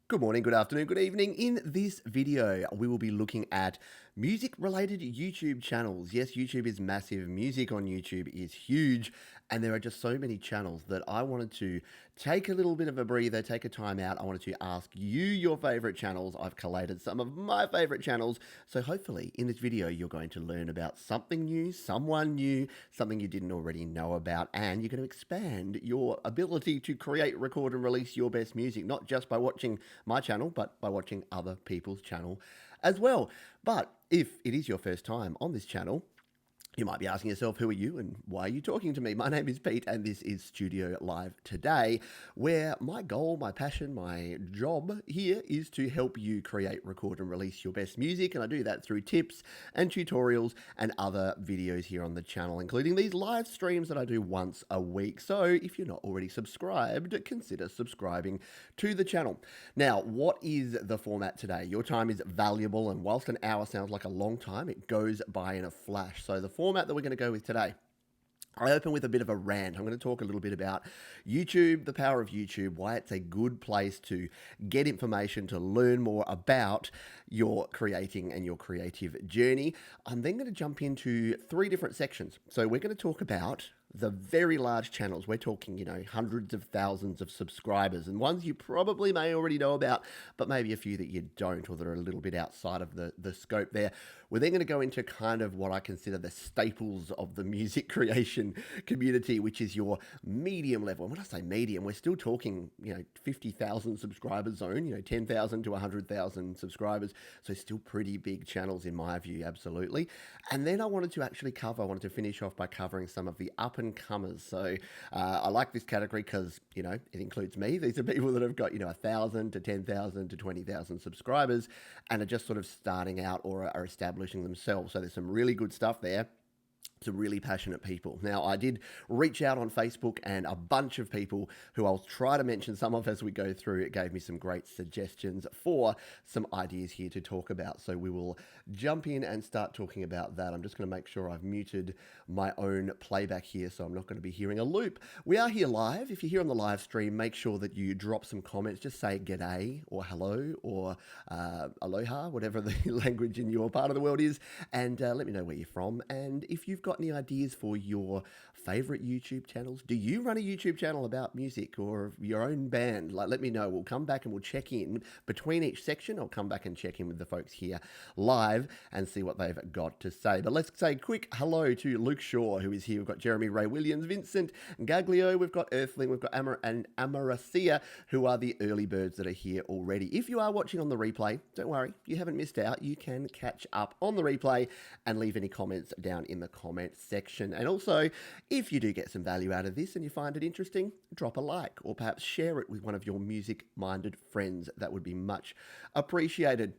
Good morning, good afternoon, good evening. In this video, we will be looking at music-related YouTube channels. Yes, YouTube is massive. Music on YouTube is huge, and there are just so many channels that I wanted to take a little bit of a breather, take a time out. I wanted to ask you your favorite channels. I've collated some of my favorite channels, so hopefully in this video, you're going to learn about something new, someone new, something you didn't already know about, and you're going to expand your ability to create, record, and release your best music, not just by watching my channel, but by watching other people's channel as well. But if it is your first time on this channel, you might be asking yourself, who are you and why are you talking to me? My name is Pete and this is Studio Live Today, where my goal, my passion, my job here is to help you create, record and release your best music. And I do that through tips and tutorials and other videos here on the channel, including these live streams that I do once a week. So if you're not already subscribed, consider subscribing to the channel. Now, what is the format today? Your time is valuable, and whilst an hour sounds like a long time, it goes by in a flash. So the format that we're going to go with today, I open with a bit of a rant. I'm going to talk a little bit about YouTube, the power of YouTube, why it's a good place to get information, to learn more about your creating and your creative journey. I'm then going to jump into three different sections. So we're going to talk about the very large channels. We're talking, hundreds of thousands of subscribers, and ones you probably may already know about, but maybe a few that you don't, or that are a little bit outside of the scope there. We're then going to go into kind of what I consider the staples of the music creation community, which is your medium level. And when I say medium, we're still talking, 50,000 subscribers zone, 10,000 to 100,000 subscribers. So still pretty big channels in my view, absolutely. And then I wanted to finish off by covering some of the up and comers. So I like this category because, it includes me. These are people that have got, 1,000 to 10,000 to 20,000 subscribers and are just sort of starting out or are establishing themselves. So there's some really good stuff there. Some really passionate people. Now, I did reach out on Facebook, and a bunch of people who I'll try to mention some of as we go through, it gave me some great suggestions for some ideas here to talk about. So we will jump in and start talking about that. I'm just going to make sure I've muted my own playback here, so I'm not going to be hearing a loop. We are here live. If you're here on the live stream, make sure that you drop some comments. Just say g'day or hello or aloha, whatever the language in your part of the world is, and let me know where you're from. And if you've got any ideas for your favorite YouTube channels, do you run a YouTube channel about music or your own band? Let me know. We'll come back and we'll check in between each section. I'll come back and check in with the folks here live and see what they've got to say. But let's say a quick hello to Luke Shaw, who is here. We've got Jeremy Ray Williams, Vincent Gaglio, we've got Earthling, we've got Amar and Amaracia, who are the early birds that are here already. If you are watching on the replay, don't worry, you haven't missed out. You can catch up on the replay and leave any comments down in the comment section. And also, if you do get some value out of this and you find it interesting, drop a like or perhaps share it with one of your music-minded friends. That would be much appreciated.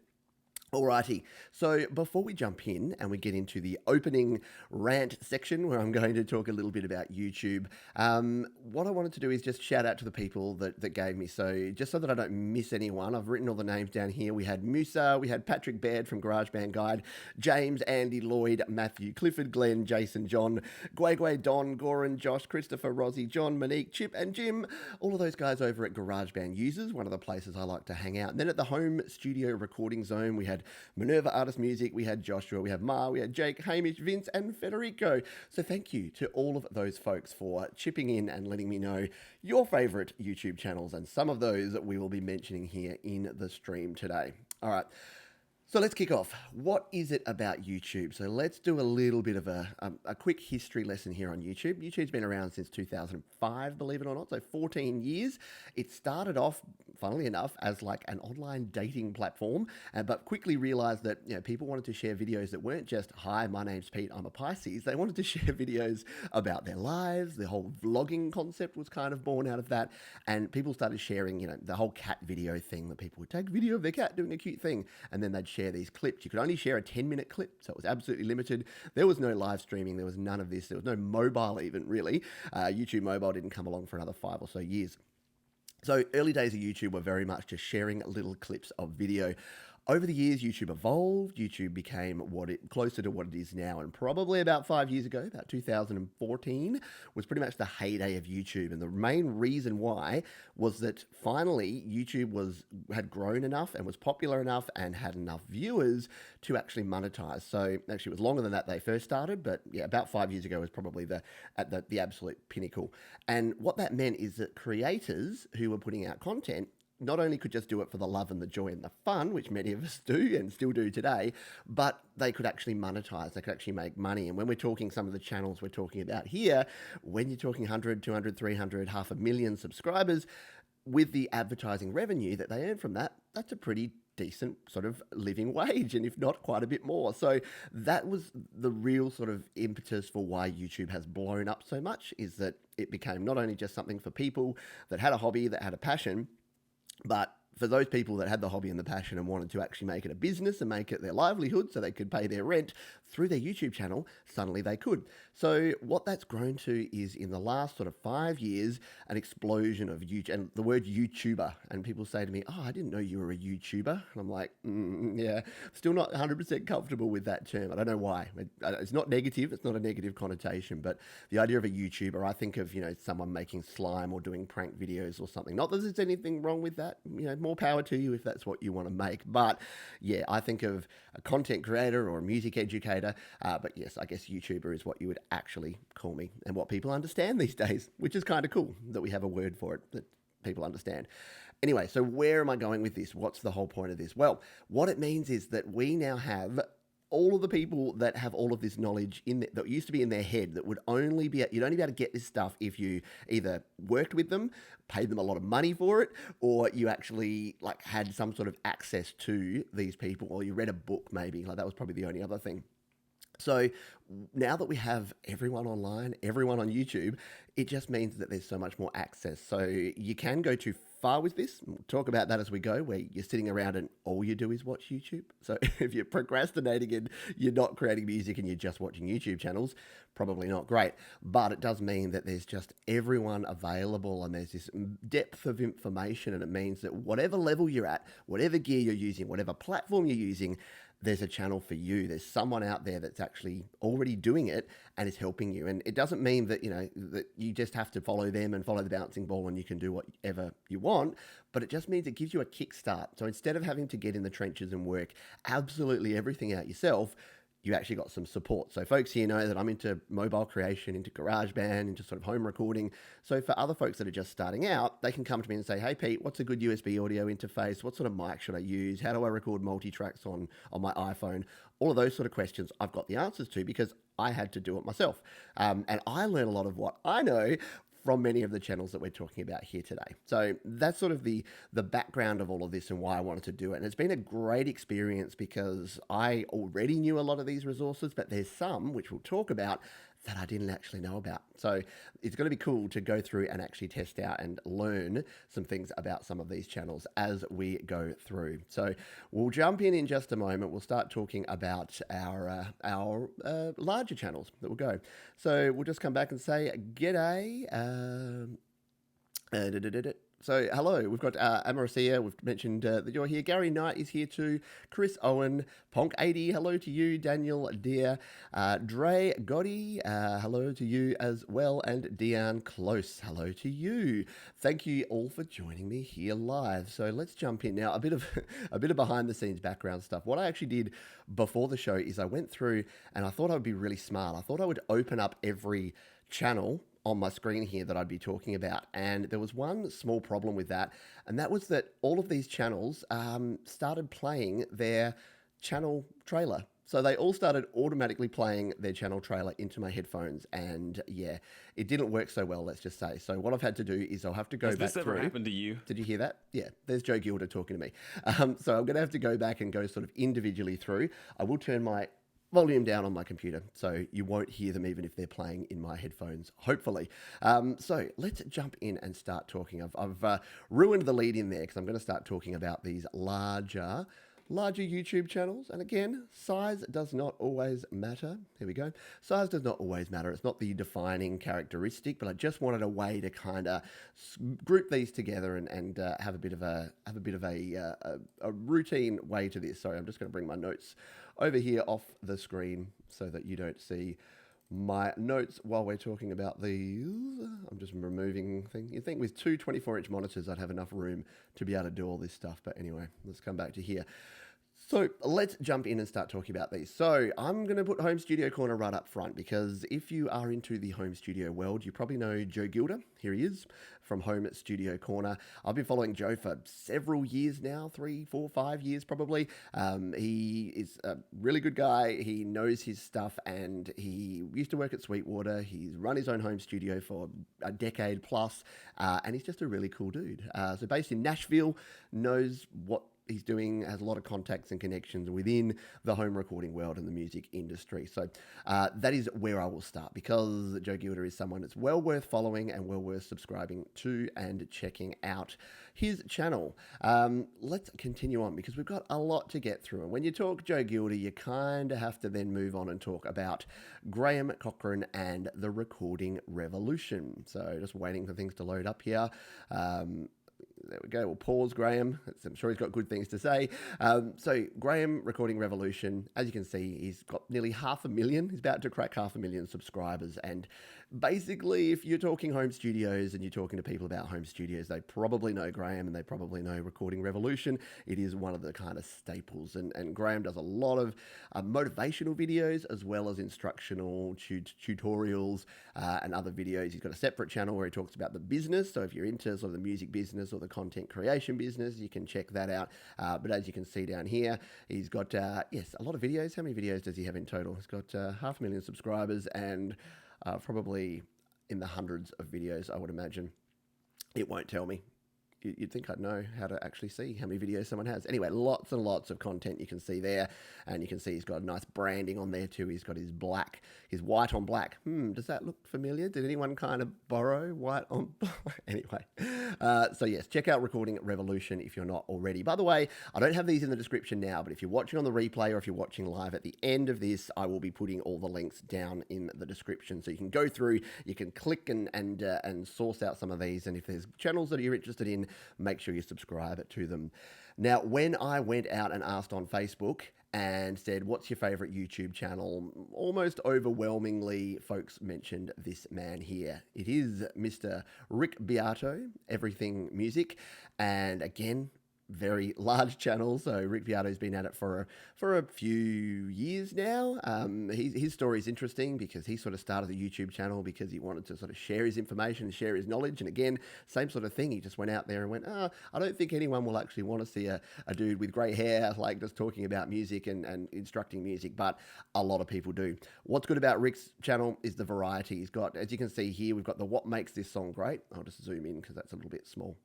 Alrighty, so before we jump in and we get into the opening rant section where I'm going to talk a little bit about YouTube, what I wanted to do is just shout out to the people that gave me. So just so that I don't miss anyone, I've written all the names down here. We had Musa, we had Patrick Baird from GarageBand Guide, James, Andy, Lloyd, Matthew, Clifford, Glenn, Jason, John, Gway, Don, Goran, Josh, Christopher, Rosie, John, Monique, Chip, and Jim. All of those guys over at GarageBand Users, one of the places I like to hang out. And then at the home studio recording zone, we had Minerva Artist Music, we had Joshua, we had Ma, we had Jake, Hamish, Vince, and Federico. So thank you to all of those folks for chipping in and letting me know your favorite YouTube channels, and some of those we will be mentioning here in the stream today. All right. So let's kick off. What is it about YouTube? So let's do a little bit of a quick history lesson here on YouTube. YouTube's been around since 2005, believe it or not, so 14 years. It started off, funnily enough, as like an online dating platform, but quickly realized that people wanted to share videos that weren't just, hi, my name's Pete, I'm a Pisces. They wanted to share videos about their lives. The whole vlogging concept was kind of born out of that, and people started sharing, the whole cat video thing, that people would take a video of their cat doing a cute thing, and then they'd share these clips. You could only share a 10-minute clip, so it was absolutely limited. There was no live streaming. There was none of this. There was no mobile even, really. YouTube mobile didn't come along for another 5 or so years. So early days of YouTube were very much just sharing little clips of video. Over the years, YouTube evolved. YouTube became closer to what it is now, and probably about 5 years ago, about 2014, was pretty much the heyday of YouTube. And the main reason why was that finally YouTube had grown enough and was popular enough and had enough viewers to actually monetize. So actually, it was longer than that they first started, but yeah, about 5 years ago was probably the absolute pinnacle. And what that meant is that creators who were putting out content not only could just do it for the love and the joy and the fun, which many of us do and still do today, but they could actually monetize. They could actually make money. And when we're talking some of the channels we're talking about here, when you're talking 100, 200, 300, 500,000 subscribers, with the advertising revenue that they earn from that, that's a pretty decent sort of living wage, and if not quite a bit more. So that was the real sort of impetus for why YouTube has blown up so much, is that it became not only just something for people that had a hobby, that had a passion, but for those people that had the hobby and the passion and wanted to actually make it a business and make it their livelihood so they could pay their rent through their YouTube channel, suddenly they could. So what that's grown to is, in the last sort of 5 years, an explosion of YouTube, and the word YouTuber. And people say to me, "Oh, I didn't know you were a YouTuber." And I'm like, yeah, still not 100% comfortable with that term. I don't know why. It's not negative. It's not a negative connotation, but the idea of a YouTuber, I think of, someone making slime or doing prank videos or something. Not that there's anything wrong with that. More power to you if that's what you want to make. But yeah, I think of a content creator or a music educator. But yes, I guess YouTuber is what you would actually call me, and what people understand these days, which is kind of cool that we have a word for it that people understand. Anyway, so where am I going with this? What's the whole point of this? Well, what it means is that we now have all of the people that have all of this knowledge that used to be in their head, that you'd only be able to get this stuff if you either worked with them, paid them a lot of money for it, or you actually had some sort of access to these people, or you read a book maybe. That was probably the only other thing. So now that we have everyone online, everyone on YouTube, it just means that there's so much more access. So you can go too far with this. We'll talk about that as we go, where you're sitting around and all you do is watch YouTube. So if you're procrastinating and you're not creating music and you're just watching YouTube channels, probably not great. But it does mean that there's just everyone available, and there's this depth of information, and it means that whatever level you're at, whatever gear you're using, whatever platform you're using, there's a channel for you. There's someone out there that's actually already doing it and is helping you. And it doesn't mean that, that you just have to follow them and follow the bouncing ball and you can do whatever you want, but it just means it gives you a kickstart. So instead of having to get in the trenches and work absolutely everything out yourself, you actually got some support. So folks here know that I'm into mobile creation, into GarageBand, into sort of home recording. So for other folks that are just starting out, they can come to me and say, "Hey Pete, what's a good USB audio interface? What sort of mic should I use? How do I record multi-tracks on my iPhone?" All of those sort of questions I've got the answers to, because I had to do it myself. And I learn a lot of what I know from many of the channels that we're talking about here today. So that's sort of the background of all of this and why I wanted to do it. And it's been a great experience because I already knew a lot of these resources, but there's some, which we'll talk about, that I didn't actually know about. So it's going to be cool to go through and actually test out and learn some things about some of these channels as we go through. So we'll jump in just a moment. We'll start talking about our larger channels that will go. So we'll just come back and say, g'day. So hello, we've got Amaracia, we've mentioned that you're here. Gary Knight is here too. Chris Owen, Ponk80, hello to you. Daniel Deer, Dre Gotti, hello to you as well. And Dion Close, hello to you. Thank you all for joining me here live. So let's jump in now. A bit of behind the scenes background stuff. What I actually did before the show is I went through and I thought I would be really smart. I thought I would open up every channel on my screen here that I'd be talking about. And there was one small problem with that, and that was that all of these channels started playing their channel trailer. So they all started automatically playing their channel trailer into my headphones, and yeah, it didn't work so well, let's just say. So what I've had to do is I'll have to go back through. Has this ever happened to you? Did you hear that? Yeah, there's Joe Gilder talking to me. So I'm going to have to go back and go sort of individually through. I will turn my volume down on my computer, so you won't hear them even if they're playing in my headphones, hopefully. So let's jump in and start talking. I've ruined the lead in there because I'm going to start talking about these larger larger YouTube channels. And again, size does not always matter. Here we go. Size does not always matter. It's not the defining characteristic, but I just wanted a way to kind of group these together and have a bit of a routine way to this. Sorry, I'm just going to bring my notes over here off the screen so that you don't see my notes while we're talking about these. I'm just removing things. You'd think with two 24-inch monitors I'd have enough room to be able to do all this stuff, but anyway, let's come back to here. So let's jump in and start talking about these. So I'm going to put Home Studio Corner right up front, because if you are into the home studio world, you probably know Joe Gilder. Here he is from Home Studio Corner. I've been following Joe for several years now, 3, 4, 5 years probably. He is a really good guy. He knows his stuff, and he used to work at Sweetwater. He's run his own home studio for a decade plus, and he's just a really cool dude. So based in Nashville, knows what he's doing, has a lot of contacts and connections within the home recording world and the music industry. So that is where I will start, because Joe Gilder is someone that's well worth following and well worth subscribing to and checking out his channel. Let's continue on, because we've got a lot to get through. And when you talk Joe Gilder, you kind of have to then move on and talk about Graham Cockburn and the recording revolution. So just waiting for things to load up here. There we go. We'll pause Graham. I'm sure he's got good things to say. So Graham Recording Revolution, as you can see, he's got nearly 500,000. He's about to crack 500,000 subscribers. And basically, if you're talking home studios and you're talking to people about home studios, they probably know Graham and they probably know Recording Revolution. It is one of the kind of staples. And Graham does a lot of motivational videos as well as instructional tutorials and other videos. He's got a separate channel where he talks about the business. So if you're into sort of the music business or the content creation business, you can check that out. But as you can see down here, he's got, yes, a lot of videos. How many videos does he have in total? He's got 500,000 subscribers and probably in the hundreds of videos, I would imagine. It won't tell me. You'd think I'd know how to actually see how many videos someone has. Anyway, lots and lots of content you can see there. And you can see he's got a nice branding on there too. He's got his white on black. Does that look familiar? Did anyone kind of borrow white on black? Anyway, so yes, check out Recording Revolution if you're not already. By the way, I don't have these in the description now, but if you're watching on the replay or if you're watching live at the end of this, I will be putting all the links down in the description. So you can go through, you can click and source out some of these. And if there's channels that you're interested in, make sure you subscribe to them. Now, when I went out and asked on Facebook and said, what's your favorite YouTube channel? Almost overwhelmingly, folks mentioned this man here. It is Mr. Rick Viado, Everything Music. And again, very large channel. So Rick Viado's been at it for a few years now. His story is interesting because he sort of started the YouTube channel because he wanted to sort of share his information and share his knowledge. And again, same sort of thing. He just went out there and went, I don't think anyone will actually want to see a dude with grey hair, like just talking about music and instructing music, but a lot of people do. What's good about Rick's channel is the variety. He's got, as you can see here, we've got the What Makes This Song Great. I'll just zoom in because that's a little bit small.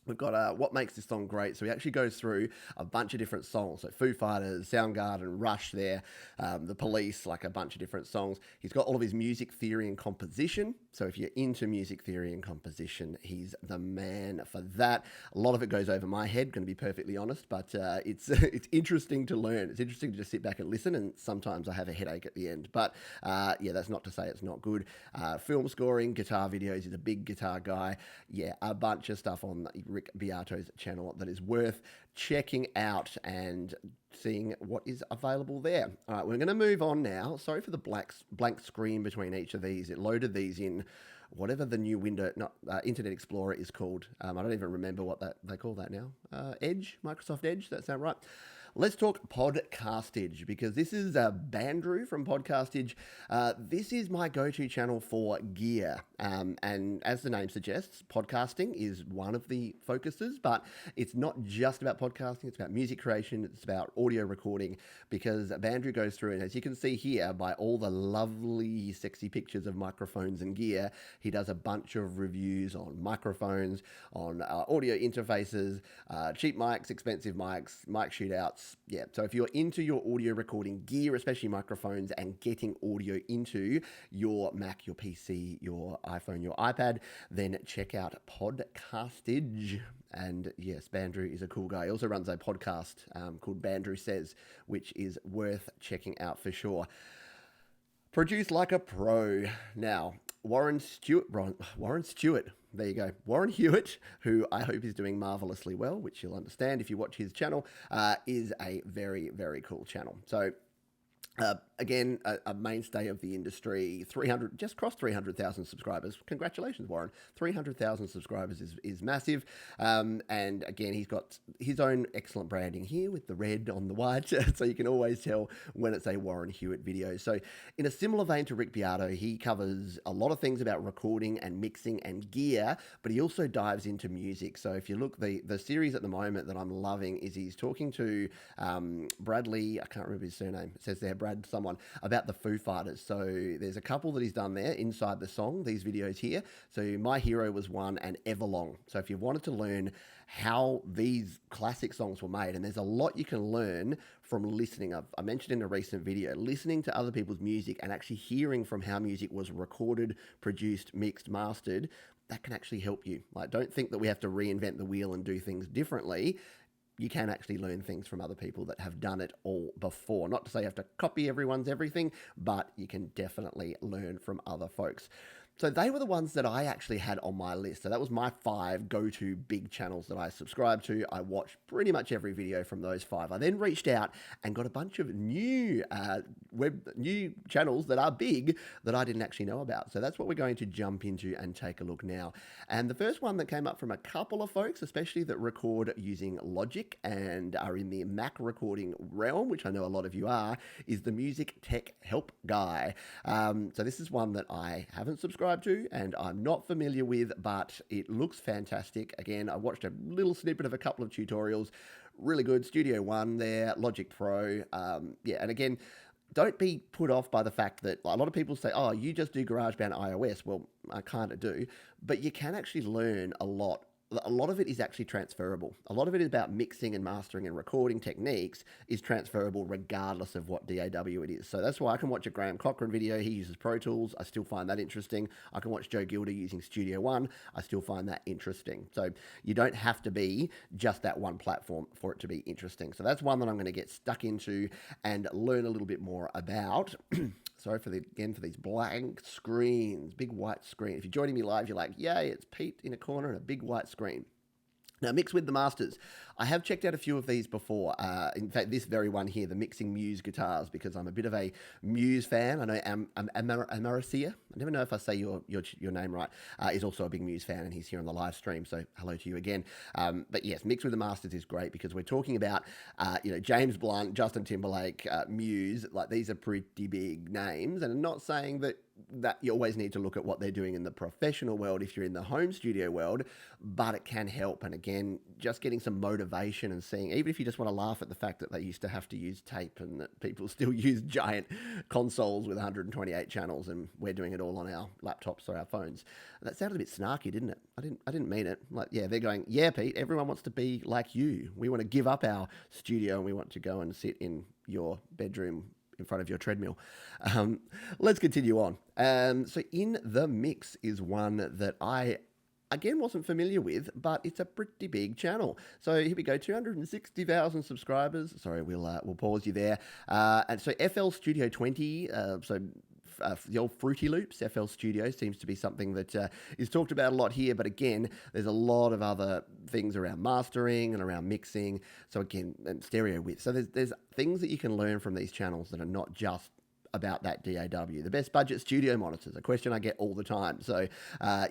We've got What Makes This Song Great. So he actually goes through a bunch of different songs. So Foo Fighters, Soundgarden, Rush there, The Police, like a bunch of different songs. He's got all of his music theory and composition. So if you're into music theory and composition, he's the man for that. A lot of it goes over my head, going to be perfectly honest, but it's interesting to learn. It's interesting to just sit back and listen, and sometimes I have a headache at the end. But yeah, that's not to say it's not good. Film scoring, guitar videos. He's a big guitar guy. Yeah, a bunch of stuff on Rick Viato's channel that is worth checking out and seeing what is available there. All right, we're going to move on now. Sorry for the blank screen between each of these. It loaded these in whatever the new window, Internet Explorer is called. I don't even remember what they call that now. Edge, Microsoft Edge, does that sound right? Let's talk Podcastage, because this is Bandrew from Podcastage. This is my go-to channel for gear. And as the name suggests, podcasting is one of the focuses, but it's not just about podcasting. It's about music creation. It's about audio recording, because Bandrew goes through, and as you can see here, by all the lovely, sexy pictures of microphones and gear, he does a bunch of reviews on microphones, on audio interfaces, cheap mics, expensive mics, mic shootouts, Yeah, so if you're into your audio recording gear, especially microphones, and getting audio into your Mac, your PC, your iPhone, your iPad, then check out Podcastage. And yes, Bandrew is a cool guy. He also runs a podcast called Bandrew Says, which is worth checking out for sure. Produced like a pro. Now, Warren Stewart, there you go. Warren Hewitt, who I hope is doing marvelously well, which you'll understand if you watch his channel, is a very, very cool channel. So, again, a mainstay of the industry, just crossed 300,000 subscribers. Congratulations, Warren. 300,000 subscribers is massive. And again, he's got his own excellent branding here with the red on the white, so you can always tell when it's a Warren Hewitt video. So in a similar vein to Rick Viado, he covers a lot of things about recording and mixing and gear, but he also dives into music. So if you look, the series at the moment that I'm loving is he's talking to Bradley, I can't remember his surname, it says there, Brad someone, about the Foo Fighters. So there's a couple that he's done there inside the song, these videos here. So My Hero was one, and Everlong. So if you wanted to learn how these classic songs were made, and there's a lot you can learn from listening. I mentioned in a recent video, listening to other people's music and actually hearing from how music was recorded, produced, mixed, mastered, that can actually help you. Like, don't think that we have to reinvent the wheel and do things differently. You can actually learn things from other people that have done it all before. Not to say you have to copy everyone's everything, but you can definitely learn from other folks. So they were the ones that I actually had on my list. So that was my 5 go-to big channels that I subscribed to. I watched pretty much every video from those 5. I then reached out and got a bunch of new new channels that are big that I didn't actually know about. So that's what we're going to jump into and take a look now. And the first one that came up from a couple of folks, especially that record using Logic and are in the Mac recording realm, which I know a lot of you are, is the Music Tech Help Guy. So this is one that I haven't subscribed to and I'm not familiar with, but it looks fantastic. Again, I watched a little snippet of a couple of tutorials. Really good. Studio One there, Logic Pro. Yeah, and again, don't be put off by the fact that a lot of people say, oh, you just do GarageBand iOS. Well, I kind of do, but you can actually learn a lot. A lot of it is actually transferable. A lot of it is about mixing and mastering and recording techniques is transferable regardless of what DAW it is. So that's why I can watch a Graham Cockburn video. He uses Pro Tools. I still find that interesting. I can watch Joe Gilder using Studio One. I still find that interesting. So you don't have to be just that one platform for it to be interesting. So that's one that I'm going to get stuck into and learn a little bit more about. Sorry for these blank screens, big white screen. If you're joining me live, you're like, yay, it's Pete in a corner and a big white screen. Now, mix with the masters. I have checked out a few of these before. In fact, this very one here, the Mixing Muse guitars, because I'm a bit of a Muse fan. I know Amaracia, I never know if I say your name right, is also a big Muse fan, and he's here on the live stream, so hello to you again. But yes, Mix with the Masters is great because we're talking about, James Blunt, Justin Timberlake, Muse. Like, these are pretty big names, and I'm not saying that you always need to look at what they're doing in the professional world if you're in the home studio world, but it can help. And again, just getting some motivation and seeing, even if you just want to laugh at the fact that they used to have to use tape and that people still use giant consoles with 128 channels and we're doing it all on our laptops or our phones. That sounded a bit snarky, didn't it? I didn't mean it. Like, yeah, they're going, yeah, Pete, everyone wants to be like you. We want to give up our studio and we want to go and sit in your bedroom in front of your treadmill. Let's continue on. So In the Mix is one that I, again, wasn't familiar with, but it's a pretty big channel. So here we go, 260,000 subscribers. Sorry, we'll pause you there. And so FL Studio 20, the old Fruity Loops, FL Studio, seems to be something that is talked about a lot here. But again, there's a lot of other things around mastering and around mixing. So again, and stereo width. So there's things that you can learn from these channels that are not just about that DAW. The best budget studio monitors, a question I get all the time. So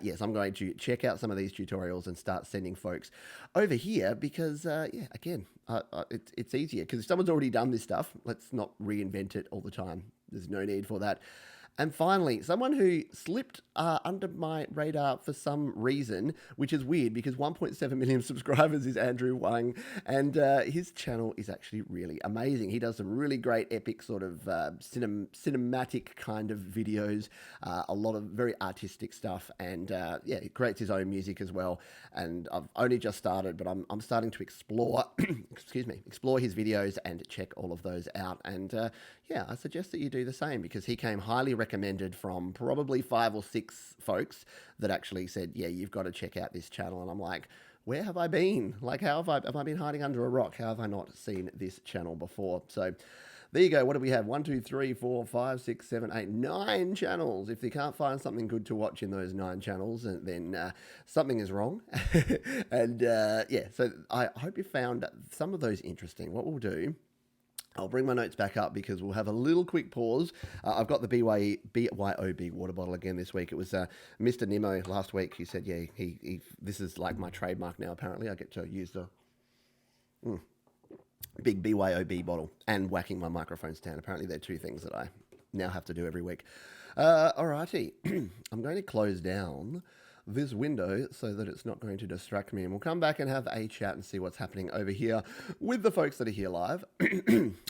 yes, I'm going to check out some of these tutorials and start sending folks over here because, again, it's easier because if someone's already done this stuff, let's not reinvent it all the time. There's no need for that. And finally, someone who slipped under my radar for some reason, which is weird because 1.7 million subscribers is Andrew Wang, and his channel is actually really amazing. He does some really great, epic sort of cinematic kind of videos, a lot of very artistic stuff, and yeah, he creates his own music as well. And I've only just started, but I'm starting to explore, excuse me, explore his videos and check all of those out. And yeah, I suggest that you do the same because he came highly recommended from probably 5 or 6 folks that actually said, yeah, you've got to check out this channel. And I'm like, where have I been? Like, have I been hiding under a rock? How have I not seen this channel before? So there you go. What do we have? 1, 2, 3, 4, 5, 6, 7, 8, 9 channels. If you can't find something good to watch in those 9 channels, then something is wrong. And yeah, so I hope you found some of those interesting. What we'll do, I'll bring my notes back up because we'll have a little quick pause. I've got the BYOB water bottle again this week. It was Mr. Nemo last week. He said, yeah, this is like my trademark now, apparently. I get to use the big BYOB bottle and whacking my microphone stand. Apparently they're 2 things that I now have to do every week. Alrighty, I'm going to close down this window so that it's not going to distract me, and we'll come back and have a chat and see what's happening over here with the folks that are here live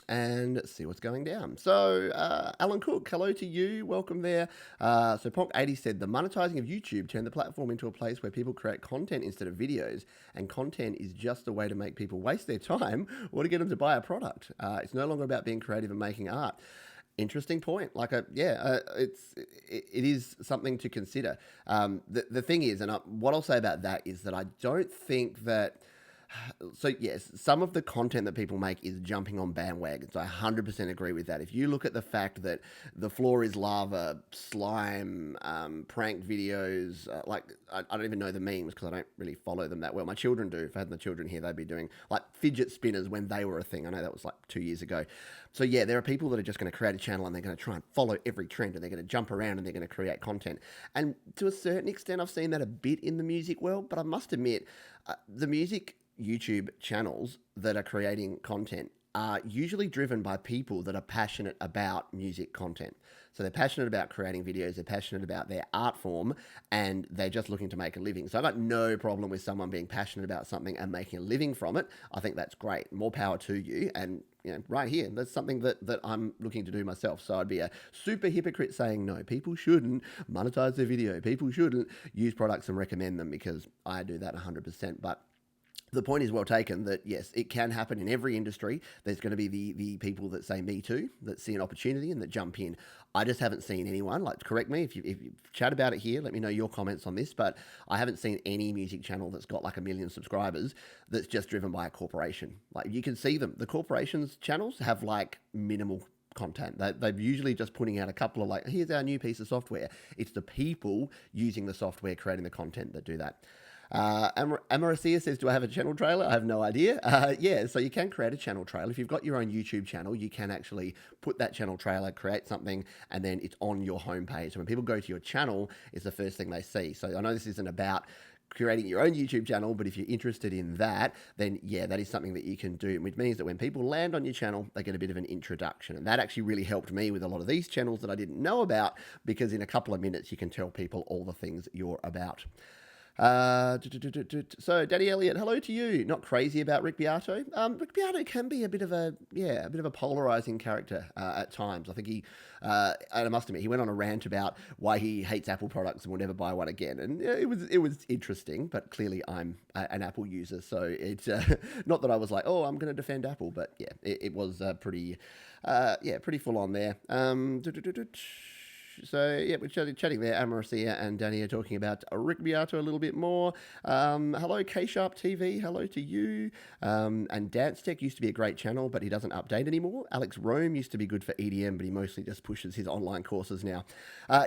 and see what's going down. So Alan Cook, hello to you, welcome there. So Ponk80 said the monetizing of YouTube turned the platform into a place where people create content instead of videos, and content is just a way to make people waste their time or to get them to buy a product. It's no longer about being creative and making art. Interesting point. Like, it is something to consider. The thing is, and what I'll say about that is that I don't think that. So yes, some of the content that people make is jumping on bandwagons. I 100% agree with that. If you look at the fact that the floor is lava, slime, prank videos, like I don't even know the memes because I don't really follow them that well. My children do. If I had the children here, they'd be doing like fidget spinners when they were a thing. I know that was like 2 years ago. So yeah, there are people that are just going to create a channel and they're going to try and follow every trend and they're going to jump around and they're going to create content. And to a certain extent, I've seen that a bit in the music world, but I must admit, the music YouTube channels that are creating content are usually driven by people that are passionate about music content. So they're passionate about creating videos, they're passionate about their art form, and they're just looking to make a living. So I've got no problem with someone being passionate about something and making a living from it. I think that's great. More power to you. And you know, right here, that's something that I'm looking to do myself. So I'd be a super hypocrite saying, no, people shouldn't monetize their video. People shouldn't use products and recommend them, because I do that 100%. But the point is well taken that, yes, it can happen in every industry. There's going to be the people that say me too, that see an opportunity and that jump in. I just haven't seen anyone, like, correct me if you chat about it here, let me know your comments on this, but I haven't seen any music channel that's got like 1 million subscribers that's just driven by a corporation. Like, you can see them. The corporations channels have like minimal content. They're usually just putting out a couple of like, here's our new piece of software. It's the people using the software, creating the content that do that. Amaracia says, do I have a channel trailer? I have no idea. Yeah, so you can create a channel trailer. If you've got your own YouTube channel, you can actually put that channel trailer, create something, and then it's on your homepage. So when people go to your channel, it's the first thing they see. So I know this isn't about creating your own YouTube channel, but if you're interested in that, then yeah, that is something that you can do, which means that when people land on your channel, they get a bit of an introduction. And that actually really helped me with a lot of these channels that I didn't know about, because in a couple of minutes, you can tell people all the things you're about. So Danny Elliott, hello to you. Not crazy about Rick Beato. Rick Beato can be a bit of a polarizing character at times. I think I must admit, he went on a rant about why he hates Apple products and will never buy one again, and it was interesting. But clearly, I'm an Apple user, so it's not that I was like, oh, I'm going to defend Apple, but yeah, it was pretty full on there. So, yeah, we're chatting there. Amaracia and Danny are talking about Rick Beato a little bit more. Hello, K-Sharp TV. Hello to you. And Dance Tech used to be a great channel, but he doesn't update anymore. Alex Rome used to be good for EDM, but he mostly just pushes his online courses now.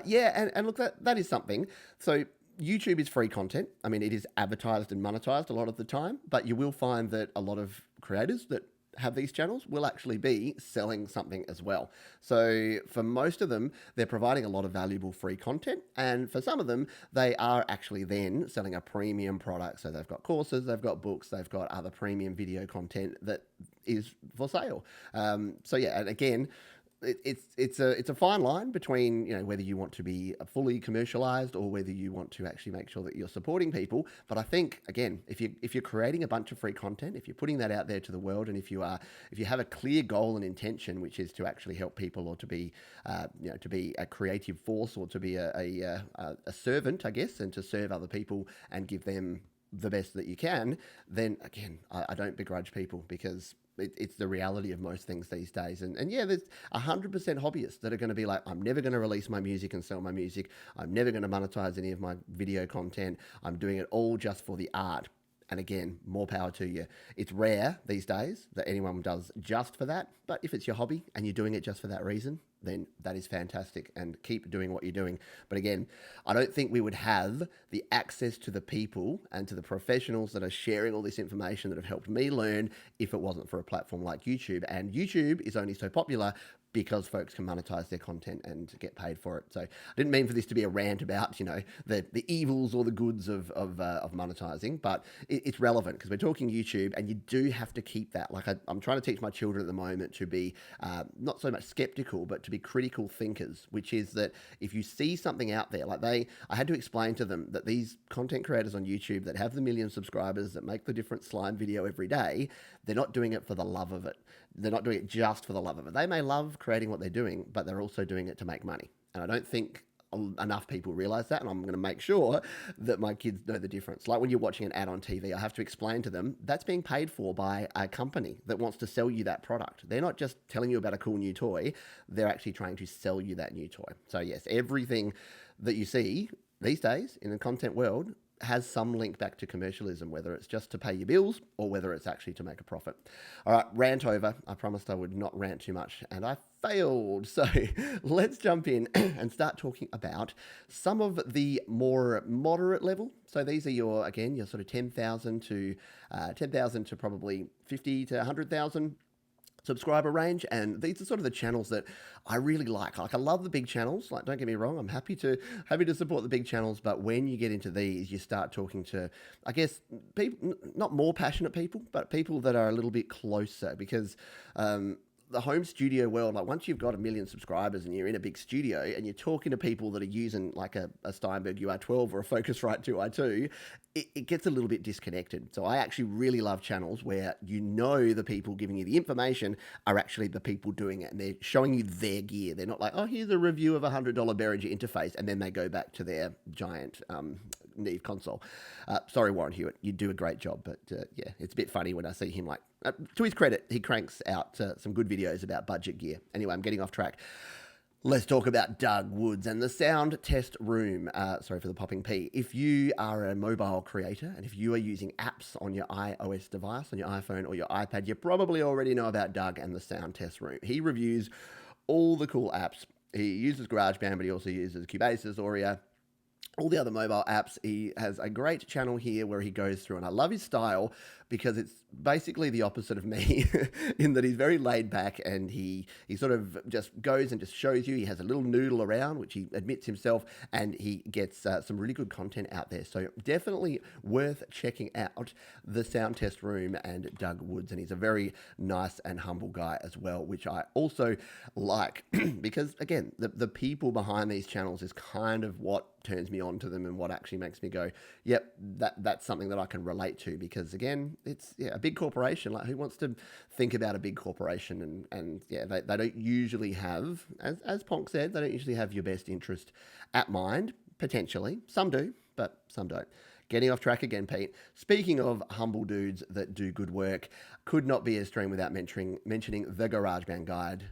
Yeah, and look, that is something. So YouTube is free content. I mean, it is advertised and monetized a lot of the time, but you will find that a lot of creators that have these channels will actually be selling something as well. So for most of them, they're providing a lot of valuable free content. And for some of them, they are actually then selling a premium product. So they've got courses, they've got books, they've got other premium video content that is for sale. So yeah, and again, it's a fine line between, you know, whether you want to be fully commercialized or whether you want to actually make sure that you're supporting people. But I think, again, if you're creating a bunch of free content, if you're putting that out there to the world, and if you have a clear goal and intention, which is to actually help people, or to be to be a creative force, or to be a servant, I guess, and to serve other people and give them the best that you can, then again, I don't begrudge people, because it's the reality of most things these days. And yeah, there's 100% hobbyists that are going to be like, I'm never going to release my music and sell my music. I'm never going to monetize any of my video content. I'm doing it all just for the art. And again, more power to you. It's rare these days that anyone does just for that. But if it's your hobby and you're doing it just for that reason, then that is fantastic, and keep doing what you're doing. But again, I don't think we would have the access to the people and to the professionals that are sharing all this information that have helped me learn if it wasn't for a platform like YouTube. And YouTube is only so popular because folks can monetize their content and get paid for it. So I didn't mean for this to be a rant about, you know, the evils or the goods of monetizing, but it's relevant because we're talking YouTube, and you do have to keep that. Like I'm trying to teach my children at the moment to be not so much skeptical, but to be critical thinkers, which is that if you see something out there, like I had to explain to them that these content creators on YouTube that have the million subscribers, that make the different slime video every day, they're not doing it for the love of it. They're not doing it just for the love of it. They may love creating what they're doing, but they're also doing it to make money. And I don't think enough people realize that, and I'm going to make sure that my kids know the difference. Like when you're watching an ad on TV, I have to explain to them that's being paid for by a company that wants to sell you that product. They're not just telling you about a cool new toy, they're actually trying to sell you that new toy. So yes, everything that you see these days in the content world has some link back to commercialism, whether it's just to pay your bills or whether it's actually to make a profit. All right, rant over. I promised I would not rant too much, and I failed. So let's jump in and start talking about some of the more moderate level. So these are your sort of 10,000 to probably 50 to 100,000 subscriber range, and these are sort of the channels that I really like. Like I love the big channels, like don't get me wrong, I'm happy to support the big channels, but when you get into these, you start talking to, I guess, people, not more passionate people, but people that are a little bit closer, because the home studio world, like once you've got 1 million subscribers and you're in a big studio and you're talking to people that are using like a Steinberg UI12 or a Focusrite 2i2, it gets a little bit disconnected. So I actually really love channels where you know the people giving you the information are actually the people doing it, and they're showing you their gear. They're not like, oh, here's a review of a $100 Behringer interface, and then they go back to their giant Neve console. Sorry, Warren Hewitt, you do a great job, but yeah, it's a bit funny when I see him like, to his credit, he cranks out some good videos about budget gear. Anyway, I'm getting off track. Let's talk about Doug Woods and the Sound Test Room. Sorry for the popping P. If you are a mobile creator and if you are using apps on your iOS device, on your iPhone or your iPad, you probably already know about Doug and the Sound Test Room. He reviews all the cool apps. He uses GarageBand, but he also uses Cubase, Aurea, all the other mobile apps. He has a great channel here where he goes through, and I love his style because it's basically the opposite of me in that he's very laid back, and he sort of just goes and just shows you. He has a little noodle around, which he admits himself, and he gets some really good content out there. So definitely worth checking out the Sound Test Room and Doug Woods, and he's a very nice and humble guy as well, which I also like because, again, the people behind these channels is kind of what turns me on to them and what actually makes me go, yep, that's something that I can relate to, because again, it's a big corporation. Like, who wants to think about a big corporation? And yeah, they don't usually have, as Ponk said, they don't usually have your best interest at mind. Potentially, some do, but some don't. Getting off track again, Pete. Speaking of humble dudes that do good work, could not be a stream without mentioning the GarageBand Guide.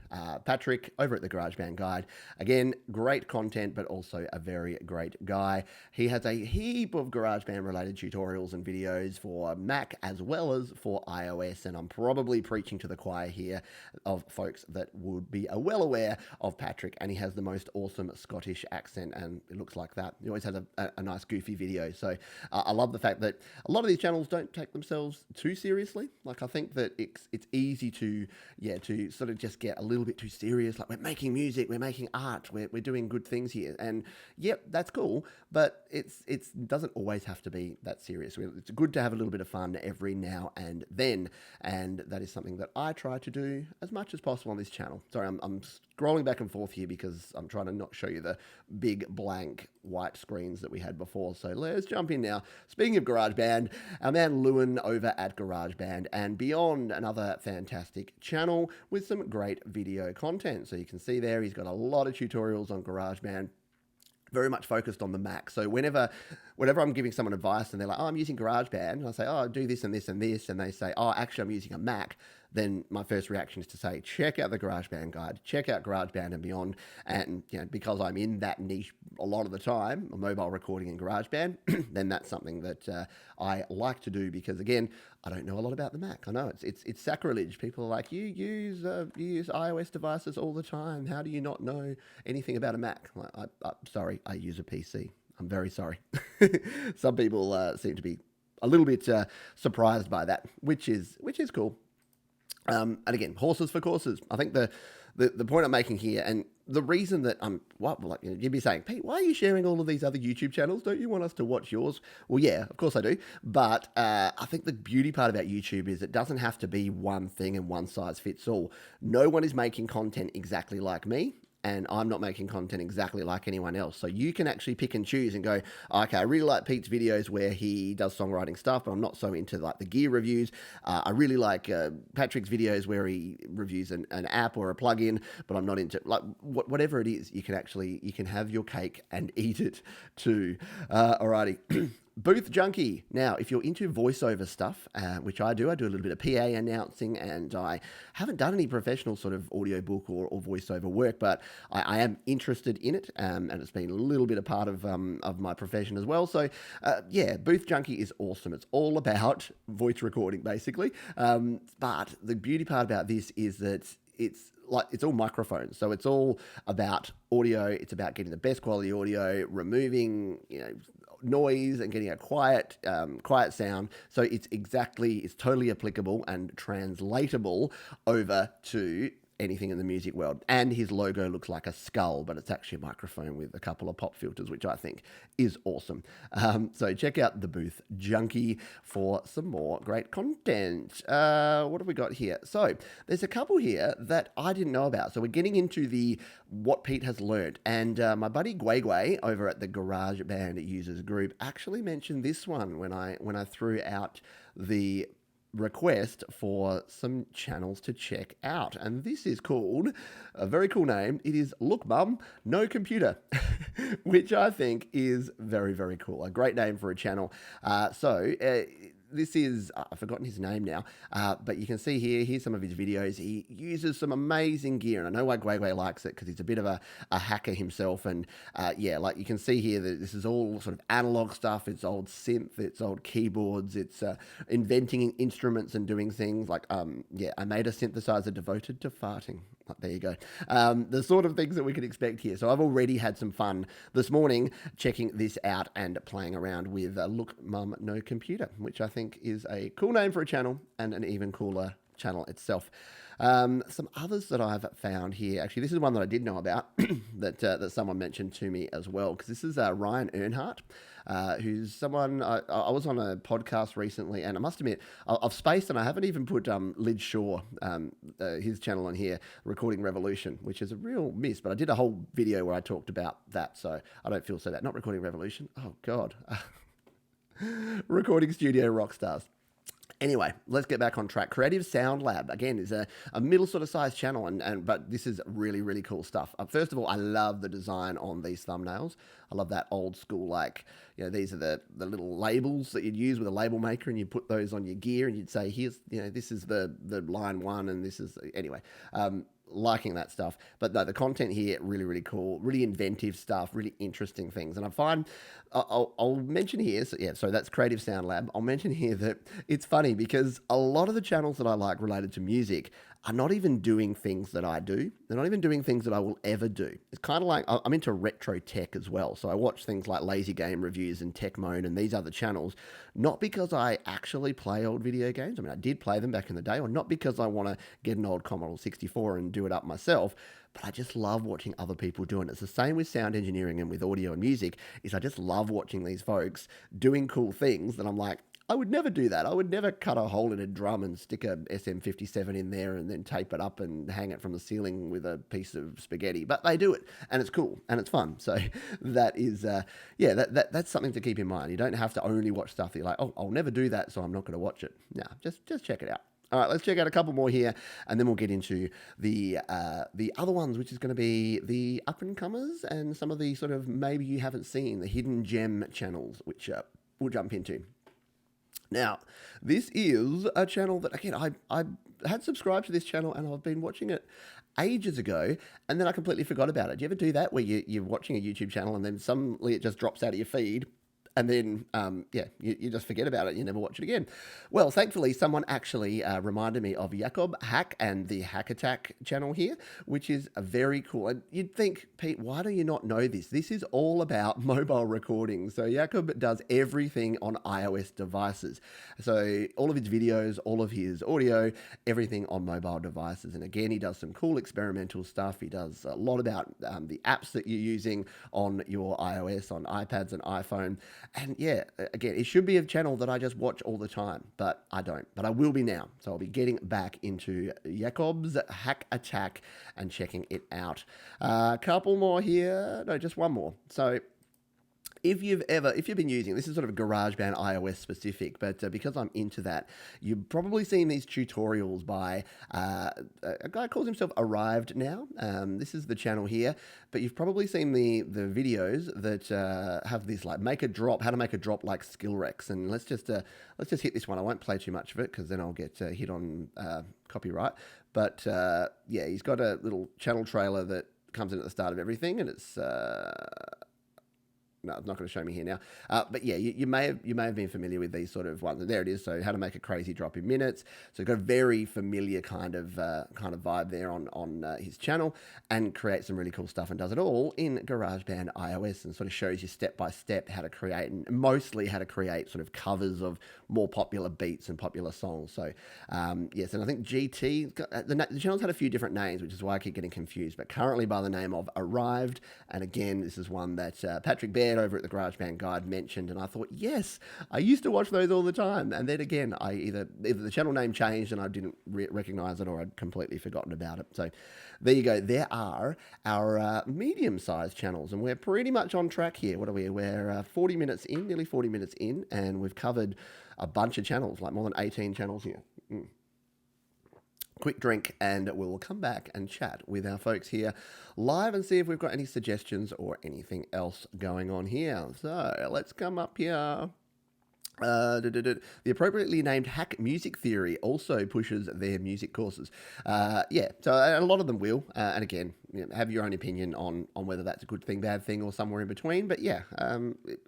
Patrick over at the GarageBand Guide. Again, great content, but also a very great guy. He has a heap of GarageBand related tutorials and videos for Mac as well as for iOS, and I'm probably preaching to the choir here of folks that would be well aware of Patrick, and he has the most awesome Scottish accent, and it looks like that. He always has a nice goofy video, so I love the fact that a lot of these channels don't take themselves too seriously. Like, I think think that it's easy to to sort of just get a little bit too serious. Like, we're making music, we're making art, we're doing good things here, and yep, that's cool. But it doesn't always have to be that serious. It's good to have a little bit of fun every now and then, and that is something that I try to do as much as possible on this channel. Sorry, I'm scrolling back and forth here because I'm trying to not show you the big blank white screens that we had before. So let's jump in now. Speaking of GarageBand, our man Lewin over at GarageBand and Beyond, another fantastic channel with some great video content. So you can see there, he's got a lot of tutorials on GarageBand, very much focused on the Mac. So whenever I'm giving someone advice and they're like, oh, I'm using GarageBand, and I say, oh, do this and this and this, and they say, oh, actually, I'm using a Mac, then my first reaction is to say, check out the GarageBand guide, check out GarageBand and Beyond. And because I'm in that niche a lot of the time, mobile recording and GarageBand, then that's something that I like to do because, again, I don't know a lot about the Mac. I know it's sacrilege. People are like, you use iOS devices all the time. How do you not know anything about a Mac? I'm sorry, I use a PC. I'm very sorry. Some people seem to be a little bit surprised by that, which is cool. And again, horses for courses. I think the point I'm making here, and the reason that you'd be saying, Pete, why are you sharing all of these other YouTube channels? Don't you want us to watch yours? Well, yeah, of course I do. But I think the beauty part about YouTube is it doesn't have to be one thing and one size fits all. No one is making content exactly like me, and I'm not making content exactly like anyone else. So you can actually pick and choose and go, okay, I really like Pete's videos where he does songwriting stuff, but I'm not so into like the gear reviews. I really like Patrick's videos where he reviews an app or a plugin, but I'm not into like whatever it is. You can have your cake and eat it too. Alrighty. Booth Junkie. Now, if you're into voiceover stuff, which I do a little bit of PA announcing, and I haven't done any professional sort of audiobook or voiceover work, but I am interested in it, and it's been a little bit a part of my profession as well. So, Booth Junkie is awesome. It's all about voice recording, basically. But the beauty part about this is that it's all microphones. So it's all about audio. It's about getting the best quality audio, removing, noise and getting a quiet sound. So it's totally applicable and translatable over to anything in the music world. And his logo looks like a skull, but it's actually a microphone with a couple of pop filters, which I think is awesome. So check out the Booth Junkie for some more great content. What have we got here? So there's a couple here that I didn't know about. So we're getting into the what Pete has learned. And my buddy Gway over at the GarageBand users group actually mentioned this one when I threw out the request for some channels to check out, and this is called a very cool name. It is Look Mum, No Computer, which I think is very, very cool. A great name for a channel. This is, I've forgotten his name now, but you can see here's some of his videos. He uses some amazing gear, and I know why Gway likes it, because he's a bit of a hacker himself, and like you can see here that this is all sort of analog stuff. It's old synth, it's old keyboards, it's inventing instruments and doing things like, I made a synthesizer devoted to farting. There you go. The sort of things that we could expect here. So I've already had some fun this morning checking this out and playing around with Look Mum No Computer, which I think is a cool name for a channel and an even cooler channel itself. Some others that I've found here. Actually, this is one that I did know about that someone mentioned to me as well, because this is Ryan Earnhardt, who's someone I was on a podcast recently, and I must admit I've spaced and I haven't even put Lid Shaw, his channel on here, Recording Revolution, which is a real miss, but I did a whole video where I talked about that, so I don't feel so bad. Not Recording Revolution, oh God. Recording Studio Rockstars. Anyway, let's get back on track. Creative Sound Lab, again, is a middle sort of size channel, but this is really, really cool stuff. First of all, I love the design on these thumbnails. I love that old school, like, these are the little labels that you'd use with a label maker, and you put those on your gear, and you'd say, here's, this is the line one, and this is, anyway. Liking that stuff, but no, the content here really, really cool, really inventive stuff, really interesting things. And I find I'll mention here, so that's Creative Sound Lab. I'll mention here that it's funny because a lot of the channels that I like related to music are not even doing things that I do. They're not even doing things that I will ever do. It's kind of like I'm into retro tech as well. So I watch things like Lazy Game Reviews and Tech Moan and these other channels, not because I actually play old video games. I mean, I did play them back in the day, or not because I want to get an old Commodore 64 and do it up myself. But I just love watching other people doing it. It's the same with sound engineering and with audio and music, is I just love watching these folks doing cool things that I'm like, I would never do that. I would never cut a hole in a drum and stick a SM57 in there and then tape it up and hang it from the ceiling with a piece of spaghetti. But they do it, and it's cool and it's fun. So that is, that's something to keep in mind. You don't have to only watch stuff that you're like, oh, I'll never do that, so I'm not going to watch it. No, just check it out. All right, let's check out a couple more here, and then we'll get into the other ones, which is going to be the up-and-comers and some of the sort of maybe you haven't seen, the hidden gem channels, which we'll jump into. Now, this is a channel that, again, I had subscribed to this channel, and I've been watching it ages ago, and then I completely forgot about it. Do you ever do that, where you're watching a YouTube channel, and then suddenly it just drops out of your feed? And then, you just forget about it. You never watch it again. Well, thankfully, someone actually reminded me of Jakob Hack and the Hack Attack channel here, which is very cool. And you'd think, Pete, why do you not know this? This is all about mobile recording. So Jakob does everything on iOS devices. So all of his videos, all of his audio, everything on mobile devices. And again, he does some cool experimental stuff. He does a lot about the apps that you're using on your iOS, on iPads and iPhone. And yeah, again, it should be a channel that I just watch all the time, but I don't. But I will be now. So I'll be getting back into Jakob's Hack Attack and checking it out. A couple more here. No, just one more. So if you've been using, this is sort of GarageBand iOS specific, but because I'm into that, you've probably seen these tutorials by a guy who calls himself Arrived Now. This is the channel here, but you've probably seen the videos that have this like how to make a drop like Skillrex. And let's just hit this one. I won't play too much of it because then I'll get hit on copyright. But he's got a little channel trailer that comes in at the start of everything, and it's no, it's not going to show me here now. But yeah, you may have been familiar with these sort of ones. There it is. So how to make a crazy drop in minutes. So got a very familiar kind of vibe there on his channel, and creates some really cool stuff, and does it all in GarageBand iOS, and sort of shows you step by step how to create, and mostly how to create sort of covers of more popular beats and popular songs. So yes, and I think GT, the channel's had a few different names, which is why I keep getting confused, but currently by the name of Arrived. And again, this is one that Patrick Baird over at the GarageBand Guide mentioned, and I thought, yes, I used to watch those all the time. And then again, I either the channel name changed and I didn't recognize it, or I'd completely forgotten about it. So there you go. There are our medium-sized channels, and we're pretty much on track here. What are we? We're 40 minutes in, nearly 40 minutes in, and we've covered a bunch of channels, like more than 18 channels here. Quick drink, and we'll come back and chat with our folks here live and see if we've got any suggestions or anything else going on here. So let's come up here. The appropriately named Hack Music Theory also pushes their music courses. So a lot of them will. And again, have your own opinion on whether that's a good thing, bad thing, or somewhere in between. But yeah,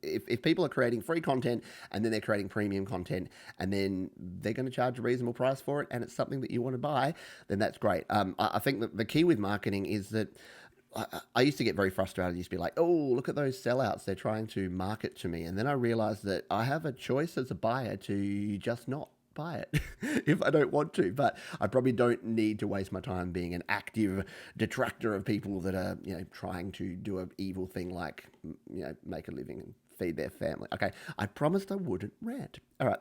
if people are creating free content and then they're creating premium content and then they're going to charge a reasonable price for it, and it's something that you want to buy, then that's great. I think that the key with marketing is that I used to get very frustrated. I used to be like, oh, look at those sellouts. They're trying to market to me. And then I realized that I have a choice as a buyer to just not buy it if I don't want to. But I probably don't need to waste my time being an active detractor of people that are, trying to do an evil thing like, make a living and feed their family. Okay, I promised I wouldn't rant. All right.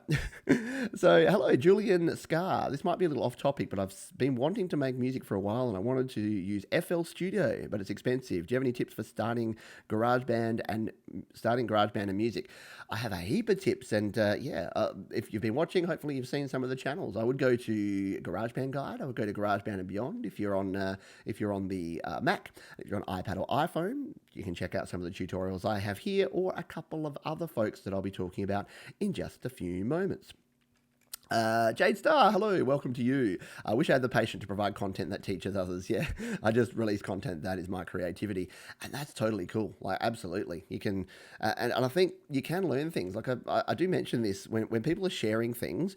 So, hello, Julian Scar. This might be a little off topic, but I've been wanting to make music for a while, and I wanted to use FL Studio, but it's expensive. Do you have any tips for starting GarageBand and music? I have a heap of tips, and if you've been watching, hopefully you've seen some of the channels. I would go to GarageBand Guide. I would go to GarageBand and Beyond if you're on the Mac. If you're on iPad or iPhone, you can check out some of the tutorials I have here, or a couple of other folks that I'll be talking about in just a few moments. Jade Star, hello, welcome to you. I wish I had the patience to provide content that teaches others. Yeah, I just release content that is my creativity, and that's totally cool. Like, absolutely, you can, and I think you can learn things. Like I do mention this when people are sharing things.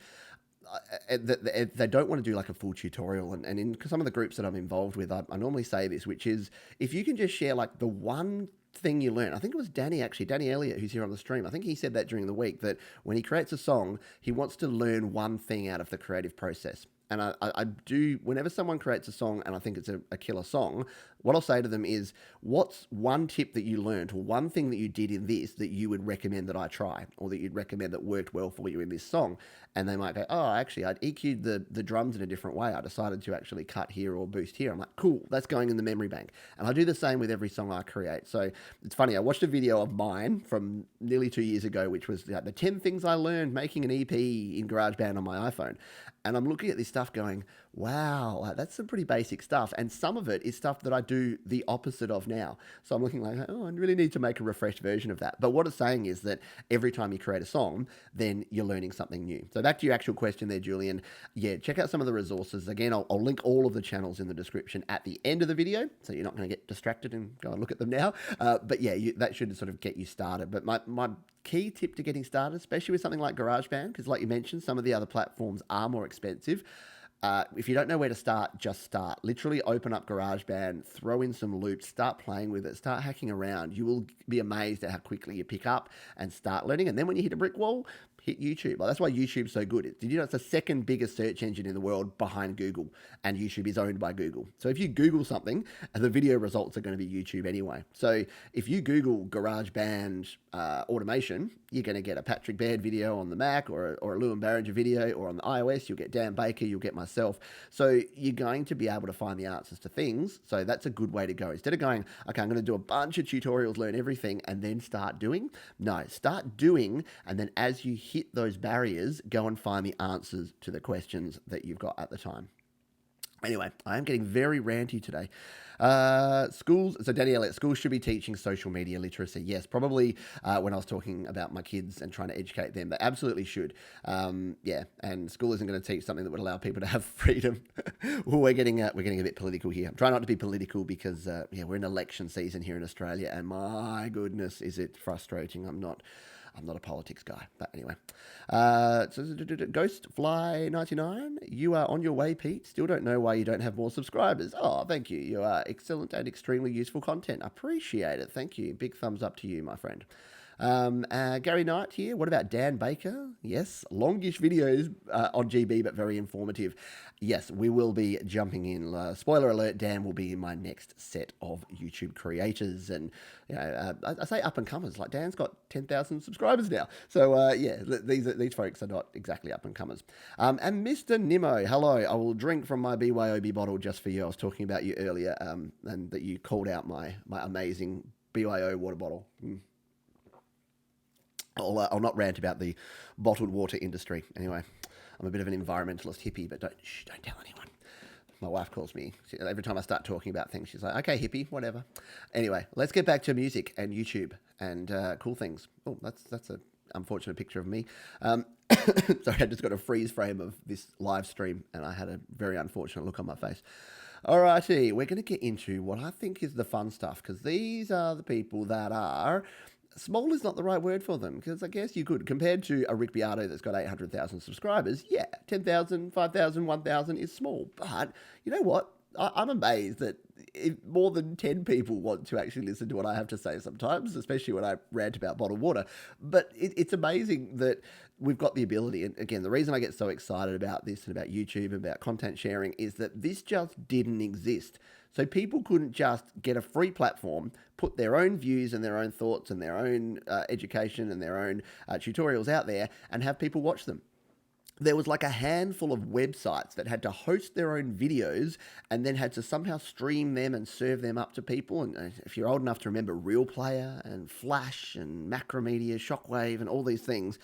they don't want to do like a full tutorial. And in some of the groups that I'm involved with, I normally say this, which is if you can just share like the one thing you learn. I think it was Danny, actually, Danny Elliott, who's here on the stream. I think he said that during the week, that when he creates a song, he wants to learn one thing out of the creative process. And I do, whenever someone creates a song and I think it's a killer song, what I'll say to them is, what's one tip that you learned or one thing that you did in this that you would recommend that I try, or that you'd recommend that worked well for you in this song? And they might go, oh, actually, I'd EQ'd the drums in a different way. I decided to actually cut here or boost here. I'm like, cool, that's going in the memory bank. And I do the same with every song I create. So it's funny, I watched a video of mine from nearly 2 years ago, which was the 10 things I learned making an EP in GarageBand on my iPhone. And I'm looking at this stuff going, wow, that's some pretty basic stuff. And some of it is stuff that I do the opposite of now. So I'm looking like, oh, I really need to make a refreshed version of that. But what it's saying is that every time you create a song, then you're learning something new. So back to your actual question there, Julian. Yeah, check out some of the resources. Again, I'll link all of the channels in the description at the end of the video, so you're not going to get distracted and go and look at them now. But yeah, that should sort of get you started. But my key tip to getting started, especially with something like GarageBand, because like you mentioned, some of the other platforms are more expensive. If you don't know where to start, just start. Literally open up GarageBand, throw in some loops, start playing with it, start hacking around. You will be amazed at how quickly you pick up and start learning. And then when you hit a brick wall, hit YouTube. Well, that's why YouTube's so good. Did you know it's the second biggest search engine in the world behind Google, and YouTube is owned by Google. So if you Google something, the video results are going to be YouTube anyway. So if you Google GarageBand automation, you're going to get a Patrick Baird video on the Mac, or a Lewin Barringer video, or on the iOS, you'll get Dan Baker, you'll get myself. So you're going to be able to find the answers to things. So that's a good way to go. Instead of going, okay, I'm going to do a bunch of tutorials, learn everything, and then start doing. No, start doing, and then as you hit those barriers, go and find the answers to the questions that you've got at the time. Anyway, I am getting very ranty today. Schools, so Danny Elliott, schools should be teaching social media literacy. Yes, probably when I was talking about my kids and trying to educate them, they absolutely should. Yeah, and school isn't going to teach something that would allow people to have freedom. Well, we're getting a bit political here. I'm trying not to be political because, yeah, we're in election season here in Australia, and my goodness, is it frustrating. I'm not a politics guy, but anyway. So GhostFly 99, you are on your way, Pete. Still don't know why you don't have more subscribers. Oh, thank you. You are excellent and extremely useful content. Appreciate it. Thank you. Big thumbs up to you, my friend. Gary Knight here. What about Dan Baker? Yes, longish videos on GB, but very informative. Yes, we will be jumping in. Spoiler alert, Dan will be in my next set of YouTube creators. And you know, I say up and comers, like Dan's got 10,000 subscribers now. So yeah, these folks are not exactly up and comers. And Mr. Nimmo, hello. I will drink from my BYOB bottle just for you. I was talking about you earlier, and that you called out my amazing BYO water bottle. I'll not rant about the bottled water industry. Anyway, I'm a bit of an environmentalist hippie, but don't tell anyone. My wife calls me. Every time I start talking about things, she's like, okay, hippie, whatever. Anyway, let's get back to music and YouTube and cool things. Oh, that's an unfortunate picture of me. Sorry, I just got a freeze frame of this live stream, and I had a very unfortunate look on my face. Alrighty, we're going to get into what I think is the fun stuff, because these are the people that are... Small is not the right word for them, because I guess you could, compared to a Rick Viado that's got 800,000 subscribers, yeah, 10,000, 5,000, 1,000 is small. But you know what? I'm amazed that if more than 10 people want to actually listen to what I have to say sometimes, especially when I rant about bottled water. But it's amazing that we've got the ability. And again, the reason I get so excited about this and about YouTube and about content sharing is that this just didn't exist. So people couldn't just get a free platform, put their own views and their own thoughts and their own education and their own tutorials out there and have people watch them. There was like a handful of websites that had to host their own videos and then had to somehow stream them and serve them up to people. And if you're old enough to remember Real Player and Flash and Macromedia, Shockwave and all these things,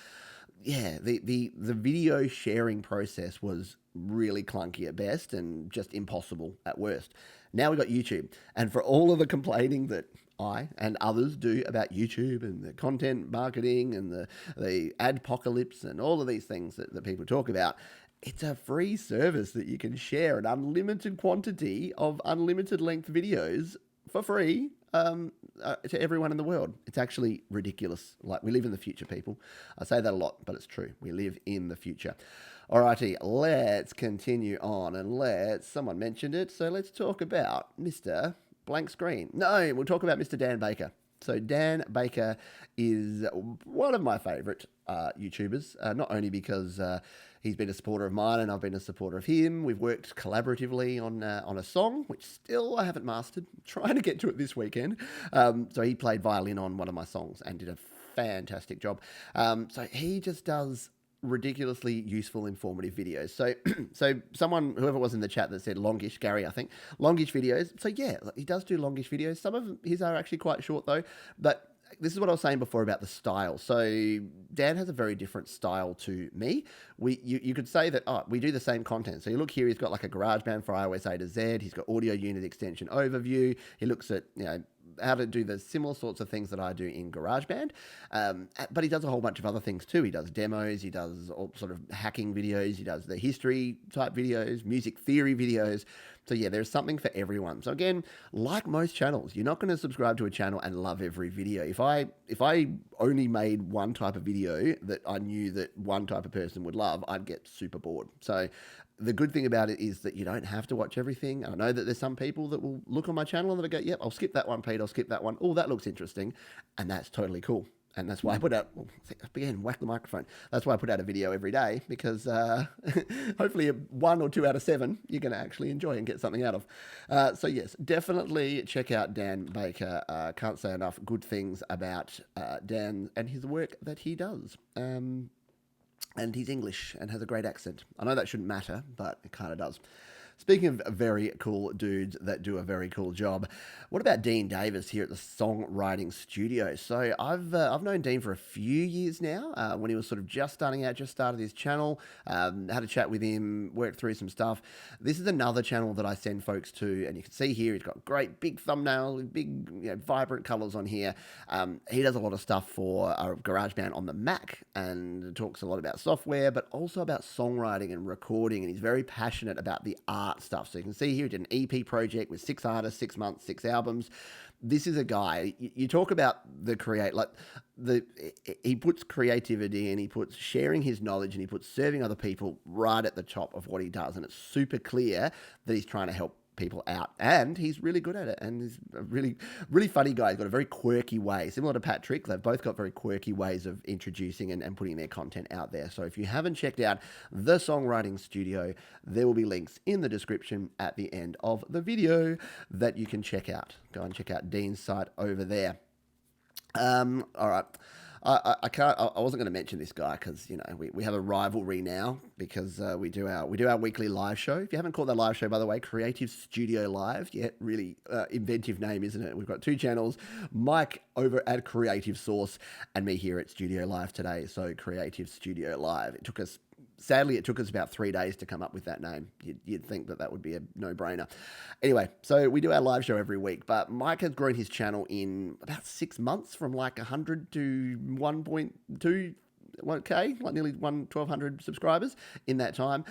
yeah, the video sharing process was really clunky at best and just impossible at worst. Now we've got YouTube. And for all of the complaining that I and others do about YouTube and the content marketing and the adpocalypse and all of these things that people talk about, it's a free service that you can share an unlimited quantity of unlimited length videos for free to everyone in the world. It's actually ridiculous. Like, we live in the future, people. I say that a lot, but it's true. We live in the future. Alrighty, let's continue on and someone mentioned it, so let's talk about Mr. Blank Screen. No, we'll talk about Mr. Dan Baker. So Dan Baker is one of my favourite YouTubers, not only because he's been a supporter of mine and I've been a supporter of him. We've worked collaboratively on a song, which still I haven't mastered. I'm trying to get to it this weekend. So he played violin on one of my songs and did a fantastic job. So he just does ridiculously useful, informative videos. So, whoever was in the chat that said longish, Gary, I think, longish videos. So yeah, he does do longish videos. Some of his are actually quite short though, but this is what I was saying before about the style. So Dan has a very different style to me. You could say that, we do the same content. So you look here, he's got like a GarageBand for iOS A to Z. He's got audio unit extension overview. He looks at, how to do the similar sorts of things that I do in GarageBand. But he does a whole bunch of other things too. He does demos, he does all sort of hacking videos, he does the history type videos, music theory videos. So yeah, there's something for everyone. So again, like most channels, you're not going to subscribe to a channel and love every video. If I only made one type of video that I knew that one type of person would love, I'd get super bored. So the good thing about it is that you don't have to watch everything. I know that there's some people that will look on my channel and they'll go, yep, I'll skip that one, Pete, I'll skip that one. Oh, that looks interesting. And that's totally cool. And that's why I put out, again, whack the microphone. That's why I put out a video every day, because hopefully 1 or 2 out of 7 you're going to actually enjoy and get something out of. So yes, definitely check out Dan Baker. Can't say enough good things about Dan and his work that he does. And he's English and has a great accent. I know that shouldn't matter, but it kind of does. Speaking of very cool dudes that do a very cool job, what about Dean Davis here at the Songwriting Studio? So I've known Dean for a few years now. When he was sort of just starting out, just started his channel, had a chat with him, worked through some stuff. This is another channel that I send folks to, and you can see here he's got great big thumbnail, big vibrant colors on here. He does a lot of stuff for GarageBand on the Mac and talks a lot about software, but also about songwriting and recording, and he's very passionate about the art stuff. So you can see here he did an EP project with 6 artists, 6 months, 6 albums. This is a guy, you talk about he puts creativity and he puts sharing his knowledge and he puts serving other people right at the top of what he does. And it's super clear that he's trying to help people out, and he's really good at it, and he's a really, really funny guy. He's got a very quirky way, similar to Patrick. They've both got very quirky ways of introducing and putting their content out there. So if you haven't checked out the Songwriting Studio, there will be links in the description at the end of the video that you can check out. Go and check out Dean's site over there. All right. I wasn't going to mention this guy because we have a rivalry now because we do our weekly live show. If you haven't caught that live show, by the way, Creative Studio Live. Yeah, really inventive name, isn't it? We've got 2 channels: Mike over at Creative Source and me here at Studio Live today. So Creative Studio Live. Sadly, it took us about 3 days to come up with that name. You'd think that would be a no-brainer. Anyway, so we do our live show every week, but Mike has grown his channel in about 6 months from like 100 to 1.2 1K, like nearly 1,200 subscribers in that time.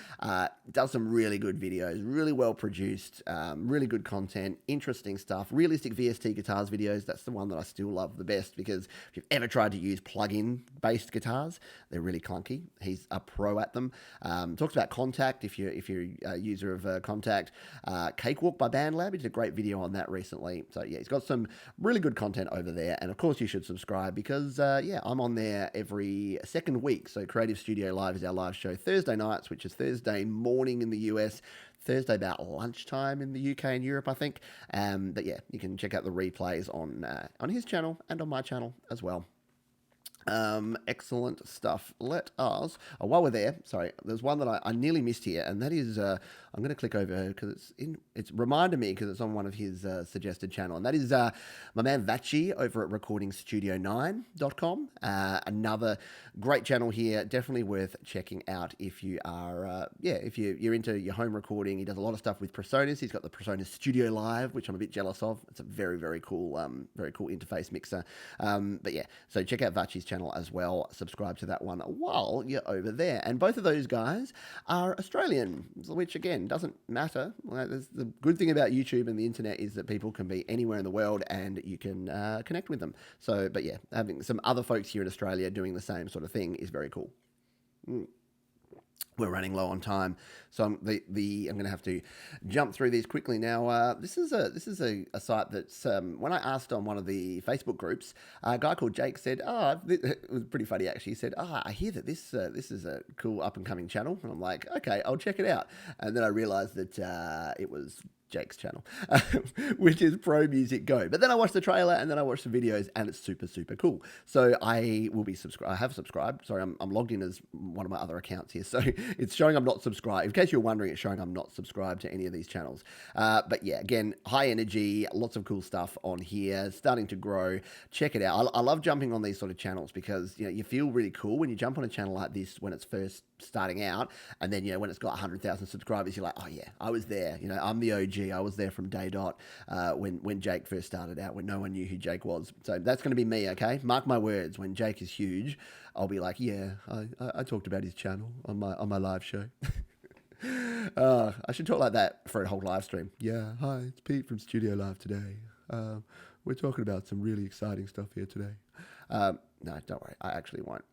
Does some really good videos, really well produced, really good content, interesting stuff, realistic VST guitars videos. That's the one that I still love the best, because if you've ever tried to use plug-in based guitars, they're really clunky. He's a pro at them. Talks about Contact if you're a user of Contact. Cakewalk by BandLab. He did a great video on that recently. So yeah, he's got some really good content over there. And of course you should subscribe because I'm on there every second week. So Creative Studio Live is our live show Thursday nights, which is Thursday morning in the US, Thursday about lunchtime in the UK and Europe, I think. But yeah, you can check out the replays on his channel and on my channel as well. Excellent stuff. Let us, while we're there, sorry, there's one that I nearly missed here, and that is, I'm going to click over because it's reminded me because it's on one of his suggested channel, and that is my man Vachi over at recordingstudio9.com. Another great channel here, definitely worth checking out if you are, if you're into your home recording. He does a lot of stuff with Personas. He's got the Personas Studio Live, which I'm a bit jealous of. It's a very, very cool interface mixer. But yeah, so check out Vachi's channel as well. Subscribe to that one while you're over there. And both of those guys are Australian, which again doesn't matter. The good thing about YouTube and the internet is that people can be anywhere in the world and you can connect with them. So, but yeah, having some other folks here in Australia doing the same sort of thing is very cool. we're running low on time, so I'm going to have to jump through these quickly now. This is a site that's when I asked on one of the Facebook groups, a guy called Jake said, it was pretty funny actually. He said, I hear that this is a cool up and coming channel, and I'm like, okay, I'll check it out. And then I realised that it was Jake's channel, which is Pro Music Go. But then I watched the trailer and then I watched the videos, and it's super, super cool. So I will be subscribed. I have subscribed. Sorry, I'm logged in as one of my other accounts here. So it's showing I'm not subscribed. In case you're wondering, it's showing I'm not subscribed to any of these channels. But yeah, again, high energy, lots of cool stuff on here, starting to grow. Check it out. I love jumping on these sort of channels because, you know, you feel really cool when you jump on a channel like this when it's first starting out, and then, you know, when it's got 100,000 subscribers, you're like, oh yeah, I was there. You know, I'm the OG. I was there from day dot when Jake first started out, when no one knew who Jake was. So that's going to be me, okay? Mark my words. When Jake is huge, I'll be like, yeah, I talked about his channel on my live show. I should talk like that for a whole live stream. Yeah, hi, it's Pete from Studio Live today. We're talking about some really exciting stuff here today. No, don't worry. I actually won't.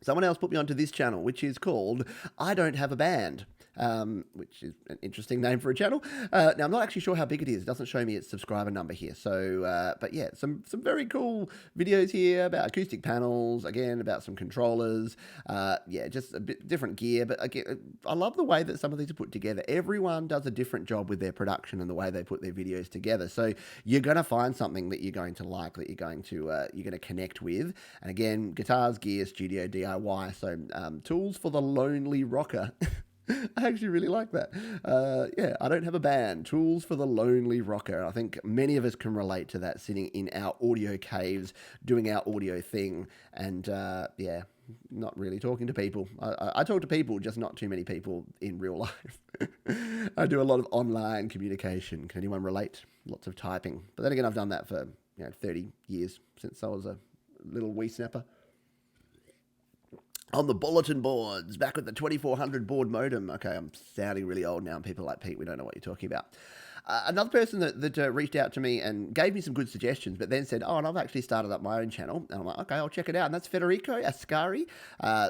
Someone else put me onto this channel, which is called I Don't Have a Band, which is an interesting name for a channel. Now, I'm not actually sure how big it is. It doesn't show me its subscriber number here. So, but yeah, some very cool videos here about acoustic panels, again, about some controllers. Yeah, just a bit different gear. But again, I love the way that some of these are put together. Everyone does a different job with their production and the way they put their videos together. So you're going to find something that you're going to like, that you're going to connect with. And again, guitars, gear, studio, DIY. So tools for the lonely rocker. I actually really like that. Yeah, I don't have a band. Tools for the lonely rocker. I think many of us can relate to that, sitting in our audio caves, doing our audio thing, and yeah, not really talking to people. I talk to people, just not too many people in real life. I do a lot of online communication. Can anyone relate? Lots of typing. But then again, I've done that for 30 years, since I was a little wee snapper. On the bulletin boards, back with the 2400 baud modem. Okay, I'm sounding really old now, and people are like, Pete, we don't know what you're talking about. Another person that reached out to me and gave me some good suggestions, but then said, oh, and I've actually started up my own channel. And I'm like, okay, I'll check it out. And that's Federico Ascari.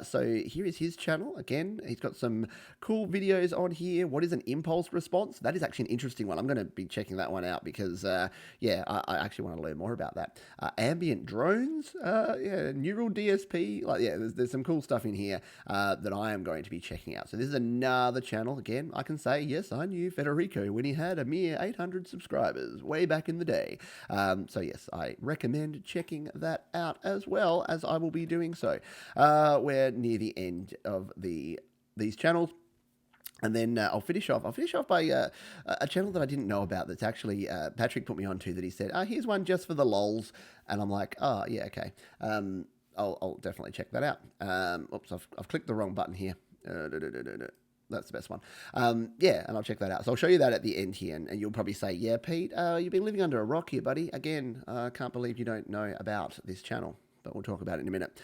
So here is his channel. Again, he's got some cool videos on here. What is an impulse response? That is actually an interesting one. I'm going to be checking that one out because, yeah, I actually want to learn more about that. Ambient drones, yeah, neural DSP. Like, yeah, there's some cool stuff in here that I am going to be checking out. So this is another channel. Again, I can say, yes, I knew Federico when he had a mere 800 subscribers way back in the day. So yes, I recommend checking that out as well, as I will be doing so. We're near the end of these channels. And then I'll finish off by a channel that I didn't know about, that's actually Patrick put me onto, that he said, here's one just for the lols. And I'm like, oh, yeah, okay. I'll definitely check that out. Oops, I've clicked the wrong button here. That's the best one. Yeah, and I'll check that out. So I'll show you that at the end here, and you'll probably say, yeah, Pete, you've been living under a rock here, buddy. Again, I can't believe you don't know about this channel, but we'll talk about it in a minute.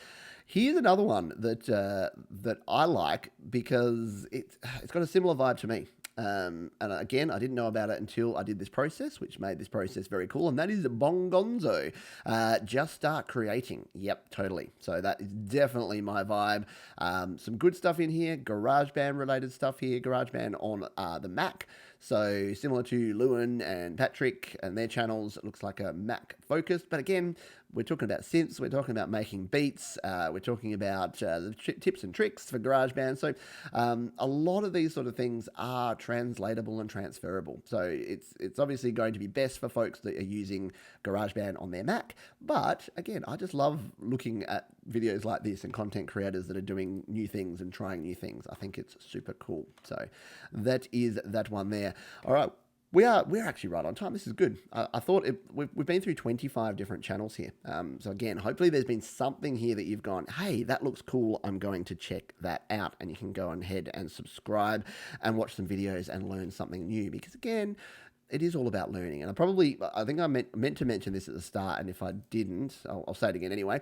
Here's another one that I like because it's got a similar vibe to me. And again, I didn't know about it until I did this process, which made this process very cool. And that is Gonzo. Just start creating. Yep, totally. So that is definitely my vibe. Some good stuff in here. GarageBand related stuff here. GarageBand on the Mac. So similar to Lewin and Patrick and their channels, it looks like a Mac focused. But again, we're talking about synths, we're talking about making beats, we're talking about the tips and tricks for GarageBand. So a lot of these sort of things are translatable and transferable. So it's obviously going to be best for folks that are using GarageBand on their Mac. But again, I just love looking at videos like this and content creators that are doing new things and trying new things. I think it's super cool. So that is that one there. All right. We're actually right on time. This is good. I thought we've been through 25 different channels here. So again, hopefully there's been something here that you've gone, hey, that looks cool. I'm going to check that out. And you can go ahead and subscribe and watch some videos and learn something new. Because again, it is all about learning. And I think I meant to mention this at the start. And if I didn't, I'll say it again anyway.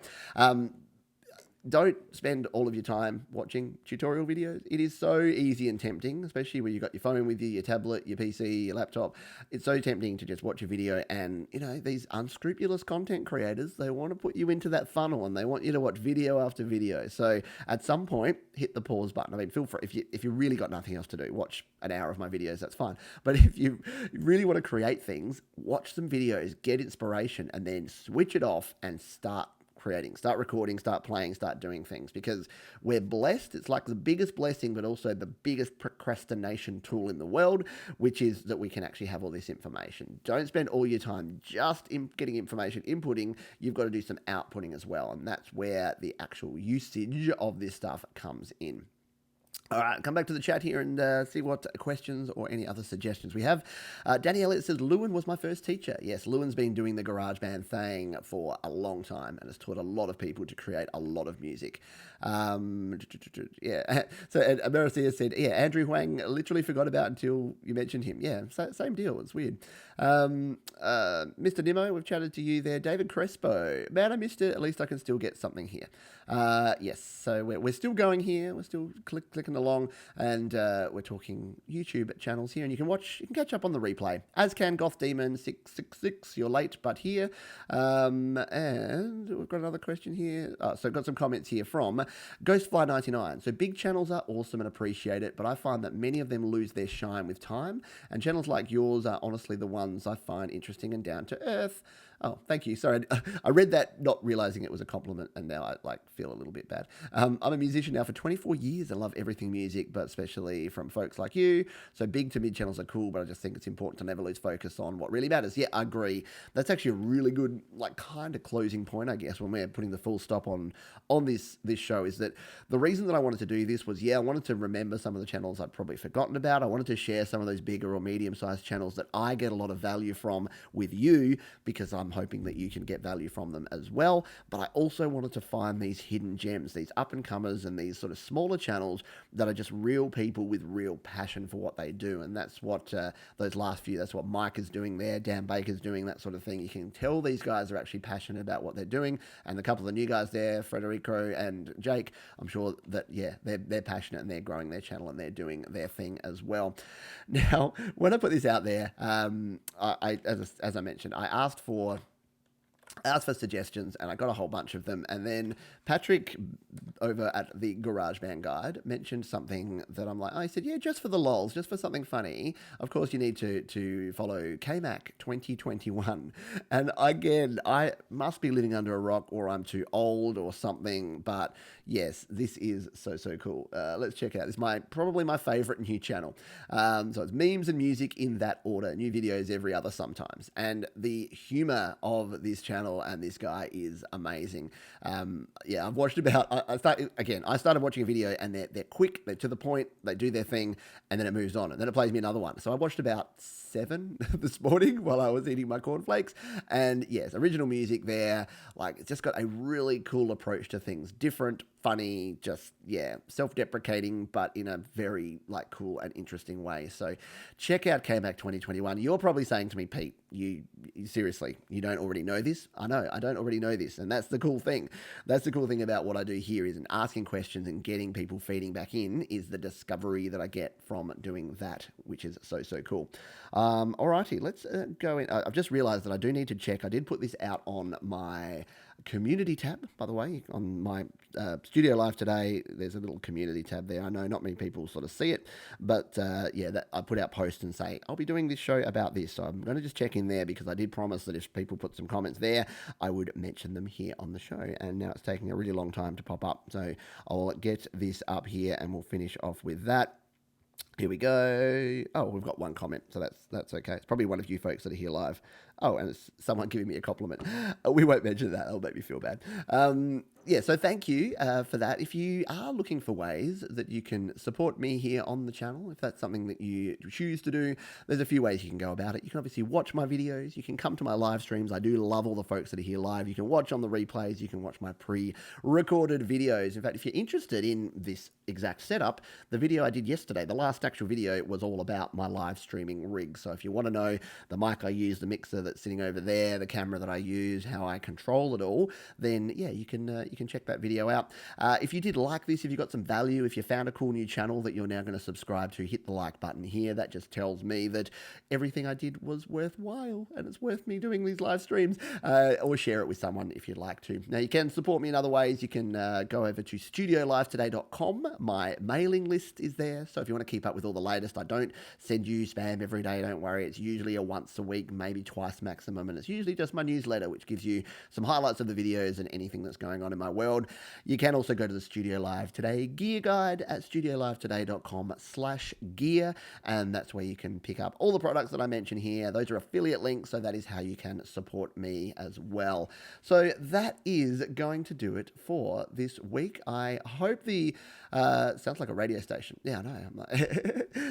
don't spend all of your time watching tutorial videos. It is so easy and tempting, especially when you've got your phone with you, your tablet, your PC, your laptop. It's so tempting to just watch a video, and these unscrupulous content creators, they want to put you into that funnel and they want you to watch video after video. So at some point, hit the pause button. I mean, feel free, if you really got nothing else to do, watch an hour of my videos, that's fine. But if you really want to create things, watch some videos, get inspiration, and then switch it off and start creating, start recording, start playing, start doing things, because we're blessed. It's like the biggest blessing, but also the biggest procrastination tool in the world, which is that we can actually have all this information. Don't spend all your time just in getting information, inputting. You've got to do some outputting as well, and that's where the actual usage of this stuff comes in. All right, come back to the chat here and see what questions or any other suggestions we have. Danny Elliott says, Lewin was my first teacher. Yes, Lewin's been doing the GarageBand thing for a long time and has taught a lot of people to create a lot of music. Yeah. So Americia said, yeah, Andrew Huang, literally forgot about until you mentioned him. Yeah, same deal. It's weird. Mr. Nemo, we've chatted to you there. David Crespo, man, I missed it. At least I can still get something here. Yes, so we're still going here. We're still clicking along, and we're talking YouTube channels here, and you can catch up on the replay, as can Goth Demon 666. You're late, but here. And we've got another question here. So I've got some comments here from GhostFly 99. So big channels are awesome and appreciate it, but I find that many of them lose their shine with time, and channels like yours are honestly the ones I find interesting and down to earth. Oh, thank you. Sorry, I read that not realizing it was a compliment, and now I feel a little bit bad. I'm a musician now for 24 years and love everything music, but especially from folks like you. So big to mid channels are cool, but I just think it's important to never lose focus on what really matters. Yeah, I agree. That's actually a really good, kind of closing point, I guess, when we're putting the full stop on this show, is that the reason that I wanted to do this was, I wanted to remember some of the channels I'd probably forgotten about. I wanted to share some of those bigger or medium-sized channels that I get a lot of value from with you, because I'm hoping that you can get value from them as well. But I also wanted to find these hidden gems, these up-and-comers and these sort of smaller channels that are just real people with real passion for what they do. And that's what those last few, that's what Mike is doing there, Dan Baker's doing, that sort of thing. You can tell these guys are actually passionate about what they're doing. And a couple of the new guys there, Frederico and Jake, I'm sure that, they're passionate and they're growing their channel and they're doing their thing as well. Now, when I put this out there, as I mentioned, I asked for suggestions, and I got a whole bunch of them. And then Patrick over at the GarageBand Guide mentioned something that I'm like, I said, yeah, just for the lols, just for something funny. Of course, you need to follow KMac 2021. And again, I must be living under a rock, or I'm too old or something. But yes, this is so cool. Let's check it out. This is probably my favorite new channel. So it's memes and music in that order. New videos every other sometimes. And the humor of this channel and this guy is amazing. I've watched about, I started watching a video, and they're quick, they're to the point, they do their thing, and then it moves on, and then it plays me another one. So I watched about 7 this morning while I was eating my cornflakes, and yes, original music there, it's just got a really cool approach to things, different, funny, just, self-deprecating, but in a very, cool and interesting way. So check out KMac 2021. You're probably saying to me, Pete, you seriously, you don't already know this? I know, I don't already know this, and that's the cool thing. That's the cool thing about what I do here, is in asking questions and getting people feeding back in, is the discovery that I get from doing that, which is so cool. Alrighty, let's go in. I've just realized that I do need to check. I did put this out on my community tab, by the way, on my studio live today. There's a little community tab there. I know not many people sort of see it, but that I put out posts and say, I'll be doing this show about this. So I'm going to just check in there, because I did promise that if people put some comments there, I would mention them here on the show. And now it's taking a really long time to pop up. So I'll get this up here and we'll finish off with that. Here we go. Oh, we've got one comment, so that's okay. It's probably one of you folks that are here live. Oh, and it's someone giving me a compliment. We won't mention that. That'll make me feel bad. So thank you for that. If you are looking for ways that you can support me here on the channel, if that's something that you choose to do, there's a few ways you can go about it. You can obviously watch my videos. You can come to my live streams. I do love all the folks that are here live. You can watch on the replays. You can watch my pre-recorded videos. In fact, if you're interested in this exact setup, the video I did yesterday, the last actual video, was all about my live streaming rig. So if you want to know the mic I use, the mixer that's sitting over there, the camera that I use, how I control it all, then you can can check that video out. If you did like this, if you got some value, if you found a cool new channel that you're now going to subscribe to, hit the like button here. That just tells me that everything I did was worthwhile and it's worth me doing these live streams, or share it with someone if you'd like to. Now, you can support me in other ways. You can go over to studiolivetoday.com. My mailing list is there, so if you want to keep up with all the latest, I don't send you spam every day, don't worry. It's usually a once a week, maybe twice maximum, and it's usually just my newsletter, which gives you some highlights of the videos and anything that's going on in my world. You can also go to the Studio Live Today gear guide at studiolivetoday.com/gear, and that's where you can pick up all the products that I mentioned here. Those are affiliate links, so that is how you can support me as well. So that is going to do it for this week. I hope the sounds like a radio station. Yeah, I know.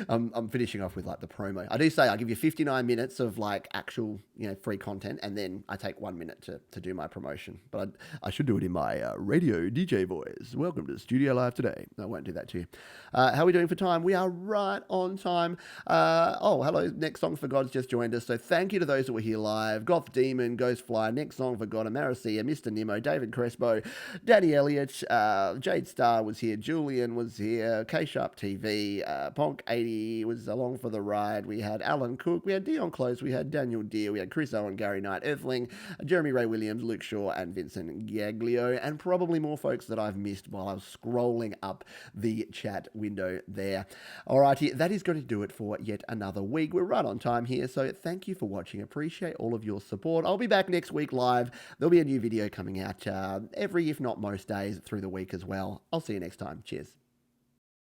I'm finishing off with like the promo. I do say I give you 59 minutes of like actual, free content, and then I take 1 minute to do my promotion. But I should do it in my radio DJ voice. Welcome to Studio Live Today. I won't do that to you. How are we doing for time? We are right on time. Hello. Next Song for God's just joined us. So thank you to those that were here live. Goth Demon, GhostFly, Next Song for God, Americia, Mr. Nimmo, David Crespo, Danny Elliott, Jade Star was here, Julian was here, K-Sharp TV, Ponk 80 was along for the ride. We had Alan Cook, we had Dion Close, we had Daniel Deere, we had Chris Owen, Gary Knight, Earthling, Jeremy Ray Williams, Luke Shaw, and Vincent Gaglio, and probably more folks that I've missed while I was scrolling up the chat window there. Alrighty, that is going to do it for yet another week. We're right on time here, so thank you for watching. Appreciate all of your support. I'll be back next week live. There'll be a new video coming out every, if not most days through the week as well. I'll see you next time. Cheers.